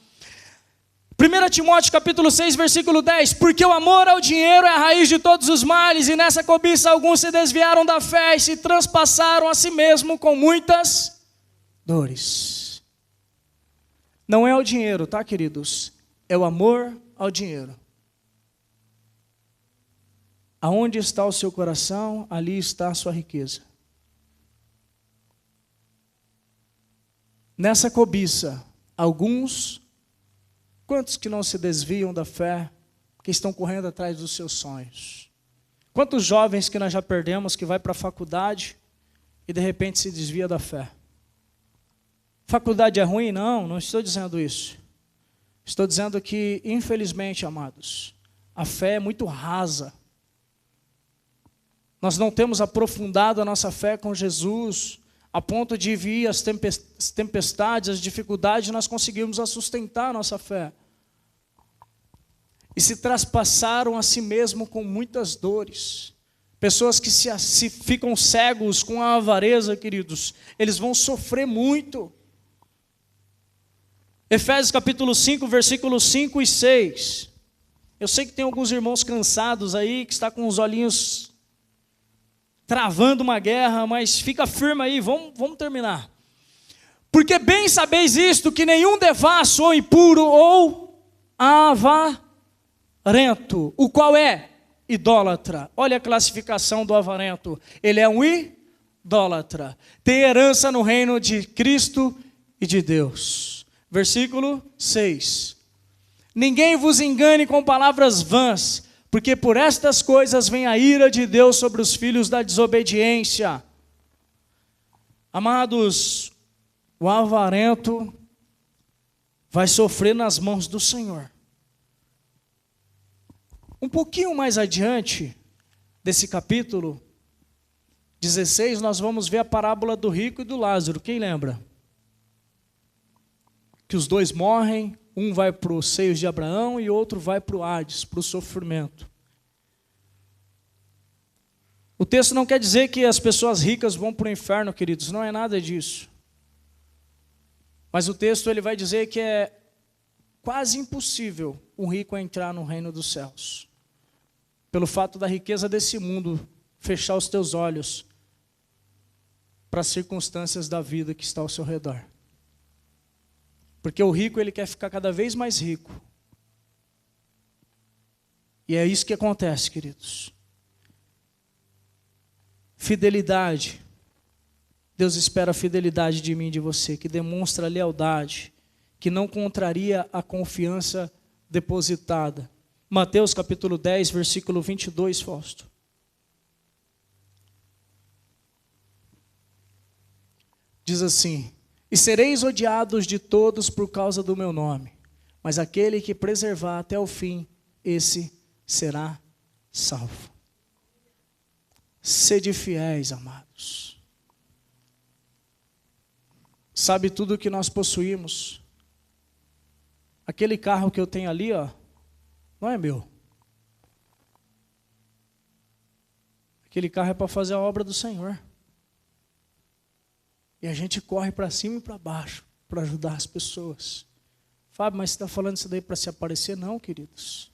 1 Timóteo capítulo 6, versículo 10. Porque o amor ao dinheiro é a raiz de todos os males, e nessa cobiça alguns se desviaram da fé e se transpassaram a si mesmo com muitas dores. Não é o dinheiro, tá, queridos? É o amor ao dinheiro. Aonde está o seu coração, ali está a sua riqueza. Nessa cobiça, quantos que não se desviam da fé, que estão correndo atrás dos seus sonhos? Quantos jovens que nós já perdemos, que vai para a faculdade e de repente se desvia da fé? Faculdade é ruim? Não estou dizendo isso. Estou dizendo que, infelizmente, amados, a fé é muito rasa. Nós não temos aprofundado a nossa fé com Jesus, a ponto de vir as tempestades, as dificuldades, nós conseguimos sustentar a nossa fé. E se traspassaram a si mesmo com muitas dores. Pessoas que se ficam cegos com a avareza, queridos, eles vão sofrer muito. Efésios capítulo 5, versículos 5 e 6. Eu sei que tem alguns irmãos cansados aí, que está com os olhinhos travando uma guerra, mas fica firme aí, vamos terminar. Porque bem sabeis isto, que nenhum devasso ou impuro ou avarento, o qual é idólatra. Olha a classificação do avarento. Ele é um idólatra. Tem herança no reino de Cristo e de Deus. Versículo 6. Ninguém vos engane com palavras vãs, porque por estas coisas vem a ira de Deus sobre os filhos da desobediência. Amados, o avarento vai sofrer nas mãos do Senhor. Um pouquinho mais adiante desse capítulo 16, nós vamos ver a parábola do rico e do Lázaro. Quem lembra? Que os dois morrem, um vai para os seios de Abraão e outro vai para o Hades, para o sofrimento. O texto não quer dizer que as pessoas ricas vão para o inferno, queridos, não é nada disso. Mas o texto ele vai dizer que é quase impossível um rico entrar no reino dos céus, pelo fato da riqueza desse mundo fechar os teus olhos para as circunstâncias da vida que está ao seu redor. Porque o rico ele quer ficar cada vez mais rico. E é isso que acontece, queridos. Fidelidade. Deus espera a fidelidade de mim e de você, que demonstra lealdade, que não contraria a confiança depositada. Mateus capítulo 10, versículo 22, Fausto. Diz assim: e sereis odiados de todos por causa do meu nome, mas aquele que preservar até o fim, esse será salvo. Sede fiéis, amados. Sabe tudo que nós possuímos? Aquele carro que eu tenho ali, ó, não é meu. Aquele carro é para fazer a obra do Senhor. E a gente corre para cima e para baixo para ajudar as pessoas. Fábio, mas você está falando isso daí para se aparecer? Não, queridos.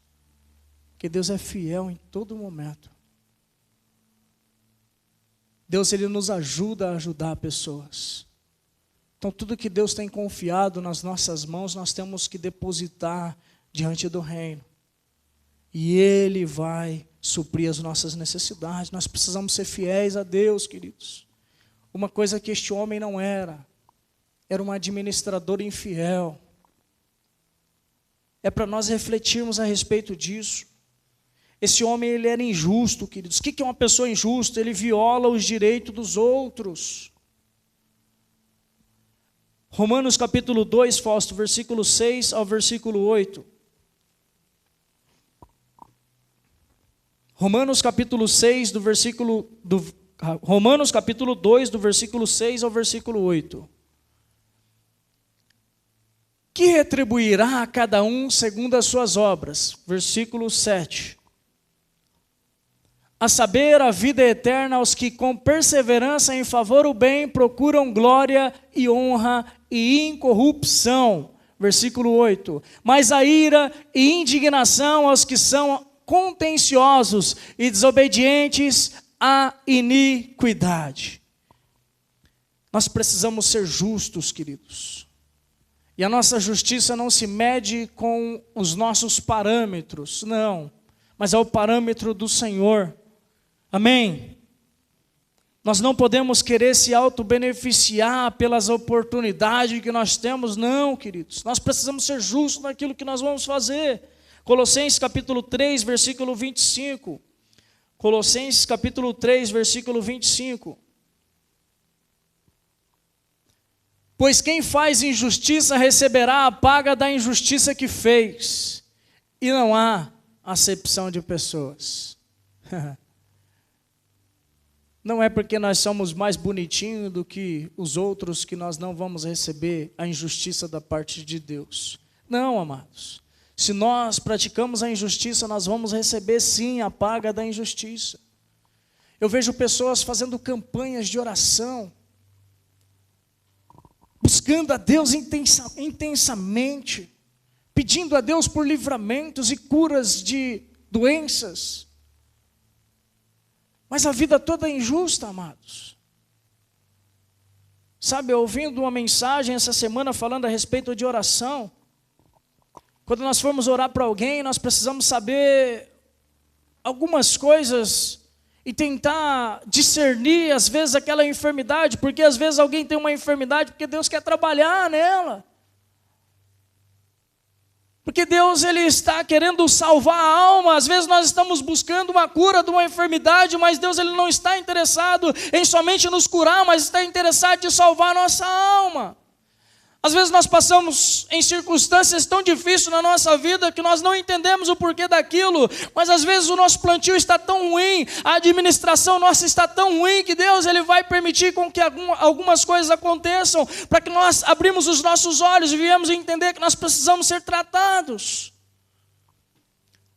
Porque Deus é fiel em todo momento. Deus ele nos ajuda a ajudar pessoas. Então tudo que Deus tem confiado nas nossas mãos, nós temos que depositar diante do reino. E Ele vai suprir as nossas necessidades. Nós precisamos ser fiéis a Deus, queridos. Uma coisa que este homem não era um administrador infiel. É para nós refletirmos a respeito disso. Esse homem ele era injusto, queridos. O que é uma pessoa injusta? Ele viola os direitos dos outros. Romanos capítulo 2, Fausto, versículo 6 ao versículo 8. Romanos capítulo 6, Romanos capítulo 2, do versículo 6 ao versículo 8. Que retribuirá a cada um segundo as suas obras. Versículo 7. A saber, a vida eterna aos que com perseverança em favor do bem procuram glória e honra e incorrupção. Versículo 8. Mas a ira e indignação aos que são contenciosos e desobedientes à iniquidade. Nós precisamos ser justos, queridos. E a nossa justiça não se mede com os nossos parâmetros, não. Mas é o parâmetro do Senhor. Amém? Nós não podemos querer se auto-beneficiar pelas oportunidades que nós temos, não, queridos. Nós precisamos ser justos naquilo que nós vamos fazer. Colossenses capítulo 3, versículo 25. Colossenses capítulo 3, versículo 25. Pois quem faz injustiça receberá a paga da injustiça que fez. E não há acepção de pessoas. Não é porque nós somos mais bonitinhos do que os outros que nós não vamos receber a injustiça da parte de Deus. Não, amados. Se nós praticamos a injustiça, nós vamos receber sim a paga da injustiça. Eu vejo pessoas fazendo campanhas de oração, buscando a Deus intensamente, pedindo a Deus por livramentos e curas de doenças. Mas a vida toda é injusta, amados. Sabe, ouvindo uma mensagem essa semana falando a respeito de oração, quando nós formos orar para alguém, nós precisamos saber algumas coisas e tentar discernir, às vezes, aquela enfermidade, porque às vezes alguém tem uma enfermidade porque Deus quer trabalhar nela. Porque Deus, Ele está querendo salvar a alma. Às vezes nós estamos buscando uma cura de uma enfermidade, mas Deus, Ele não está interessado em somente nos curar, mas está interessado em salvar a nossa alma. Às vezes nós passamos em circunstâncias tão difíceis na nossa vida que nós não entendemos o porquê daquilo, mas às vezes o nosso plantio está tão ruim, a administração nossa está tão ruim que Deus, Ele vai permitir com que algumas coisas aconteçam para que nós abrimos os nossos olhos e viemos a entender que nós precisamos ser tratados.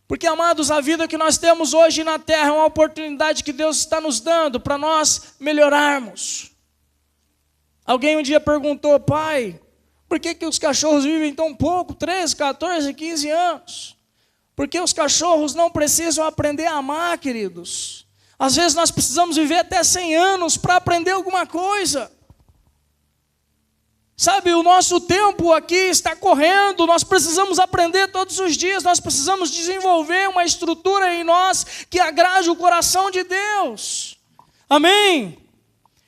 Porque, amados, a vida que nós temos hoje na terra é uma oportunidade que Deus está nos dando para nós melhorarmos. Alguém um dia perguntou: pai, por que os cachorros vivem tão pouco, 13, 14, 15 anos? Porque os cachorros não precisam aprender a amar, queridos. Às vezes nós precisamos viver até 100 anos para aprender alguma coisa. Sabe, o nosso tempo aqui está correndo, nós precisamos aprender todos os dias, nós precisamos desenvolver uma estrutura em nós que agrade o coração de Deus. Amém?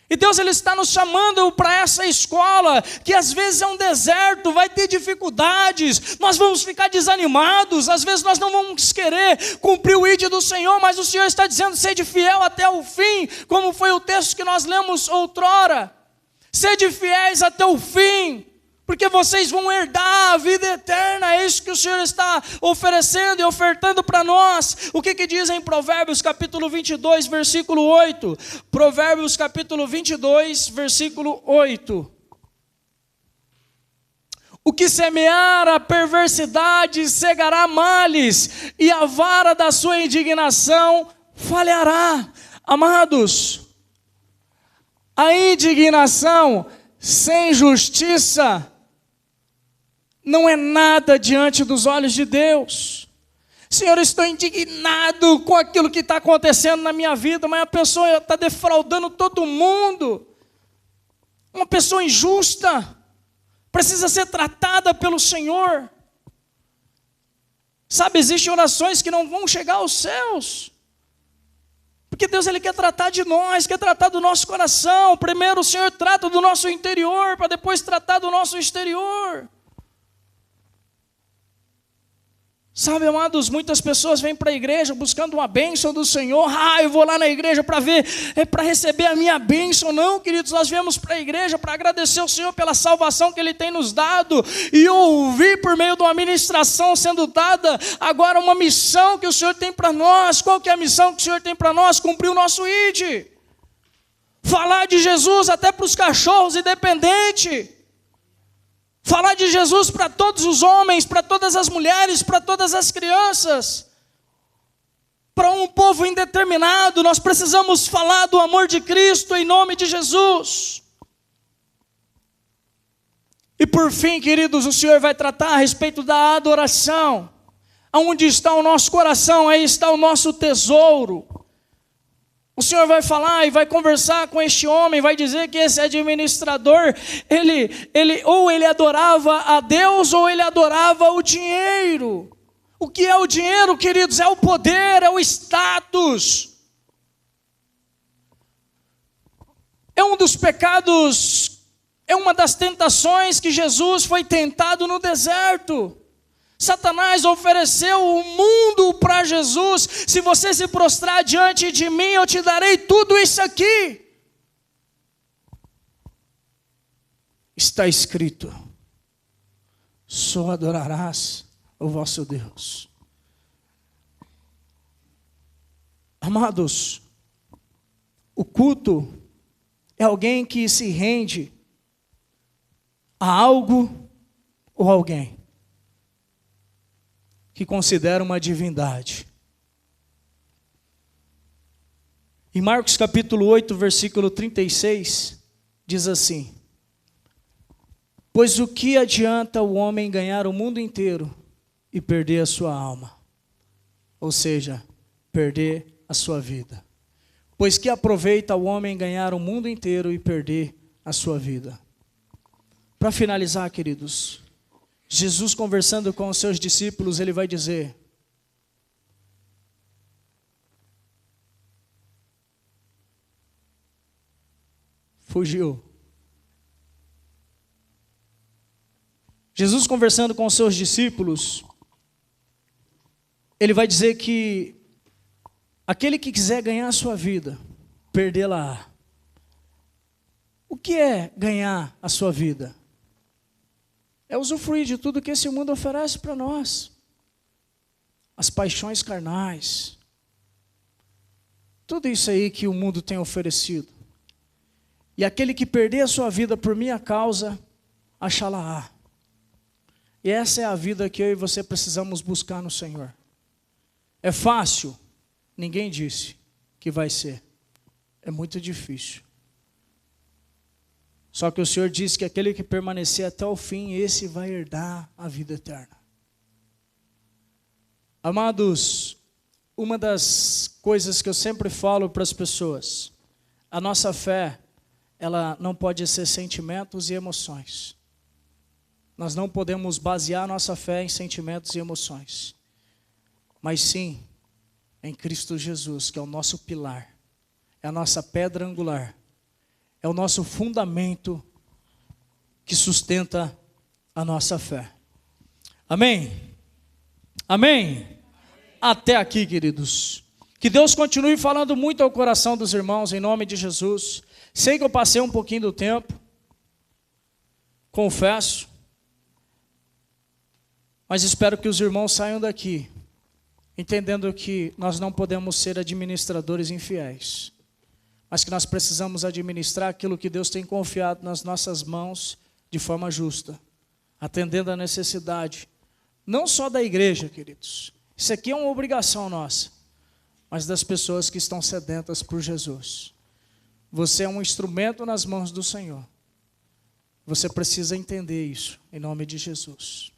E Deus, Ele está nos chamando para essa escola, que às vezes é um deserto, vai ter dificuldades, nós vamos ficar desanimados, às vezes nós não vamos querer cumprir o ID do Senhor, mas o Senhor está dizendo: sede fiel até o fim, como foi o texto que nós lemos outrora. Sede fiéis até o fim, porque vocês vão herdar a vida eterna. É isso que o Senhor está oferecendo e ofertando para nós. O que diz em Provérbios capítulo 22, versículo 8? Provérbios capítulo 22, versículo 8. O que semear a perversidade cegará males, e a vara da sua indignação falhará. Amados, a indignação sem justiça não é nada diante dos olhos de Deus. Senhor, eu estou indignado com aquilo que está acontecendo na minha vida, mas a pessoa está defraudando todo mundo. Uma pessoa injusta precisa ser tratada pelo Senhor. Sabe, existem orações que não vão chegar aos céus, porque Deus, Ele quer tratar de nós, quer tratar do nosso coração. Primeiro o Senhor trata do nosso interior, para depois tratar do nosso exterior. Sabe, amados, muitas pessoas vêm para a igreja buscando uma bênção do Senhor. Eu vou lá na igreja para ver, para receber a minha bênção. Não, queridos, nós viemos para a igreja para agradecer ao Senhor pela salvação que Ele tem nos dado, e ouvir por meio de uma ministração sendo dada agora uma missão que o Senhor tem para nós. Qual que é a missão que o Senhor tem para nós? Cumprir o nosso ID. Falar de Jesus até para os cachorros independentes. Falar de Jesus para todos os homens, para todas as mulheres, para todas as crianças. Para um povo indeterminado, nós precisamos falar do amor de Cristo em nome de Jesus. E por fim, queridos, o Senhor vai tratar a respeito da adoração. Onde está o nosso coração, aí está o nosso tesouro. O Senhor vai falar e vai conversar com este homem, vai dizer que esse administrador, ele adorava a Deus ou ele adorava o dinheiro. O que é o dinheiro, queridos? É o poder, é o status. É um dos pecados, é uma das tentações que Jesus foi tentado no deserto. Satanás ofereceu o mundo para Jesus. Se você se prostrar diante de mim, eu te darei tudo isso aqui. Está escrito: só adorarás o vosso Deus. Amados, o culto é alguém que se rende a algo ou alguém que considera uma divindade. Em Marcos capítulo 8, versículo 36, diz assim: pois o que adianta o homem ganhar o mundo inteiro e perder a sua alma? Ou seja, perder a sua vida. Pois que aproveita o homem ganhar o mundo inteiro e perder a sua vida? Para finalizar, queridos, Jesus conversando com os seus discípulos, Ele vai dizer: fugiu. Jesus conversando com os seus discípulos, ele vai dizer que aquele que quiser ganhar a sua vida, perdê-la-á. O que é ganhar a sua vida? É usufruir de tudo que esse mundo oferece para nós. As paixões carnais. Tudo isso aí que o mundo tem oferecido. E aquele que perder a sua vida por minha causa, achá-la-á. E essa é a vida que eu e você precisamos buscar no Senhor. É fácil? Ninguém disse que vai ser. É muito difícil. Só que o Senhor disse que aquele que permanecer até o fim, esse vai herdar a vida eterna. Amados, uma das coisas que eu sempre falo para as pessoas, a nossa fé, ela não pode ser sentimentos e emoções. Nós não podemos basear nossa fé em sentimentos e emoções, mas sim em Cristo Jesus, que é o nosso pilar, é a nossa pedra angular, é o nosso fundamento que sustenta a nossa fé. Amém? Amém? Até aqui, queridos. Que Deus continue falando muito ao coração dos irmãos, em nome de Jesus. Sei que eu passei um pouquinho do tempo, confesso, mas espero que os irmãos saiam daqui entendendo que nós não podemos ser administradores infiéis, mas que nós precisamos administrar aquilo que Deus tem confiado nas nossas mãos de forma justa, atendendo à necessidade, não só da igreja, queridos. Isso aqui é uma obrigação nossa, mas das pessoas que estão sedentas por Jesus. Você é um instrumento nas mãos do Senhor. Você precisa entender isso, em nome de Jesus.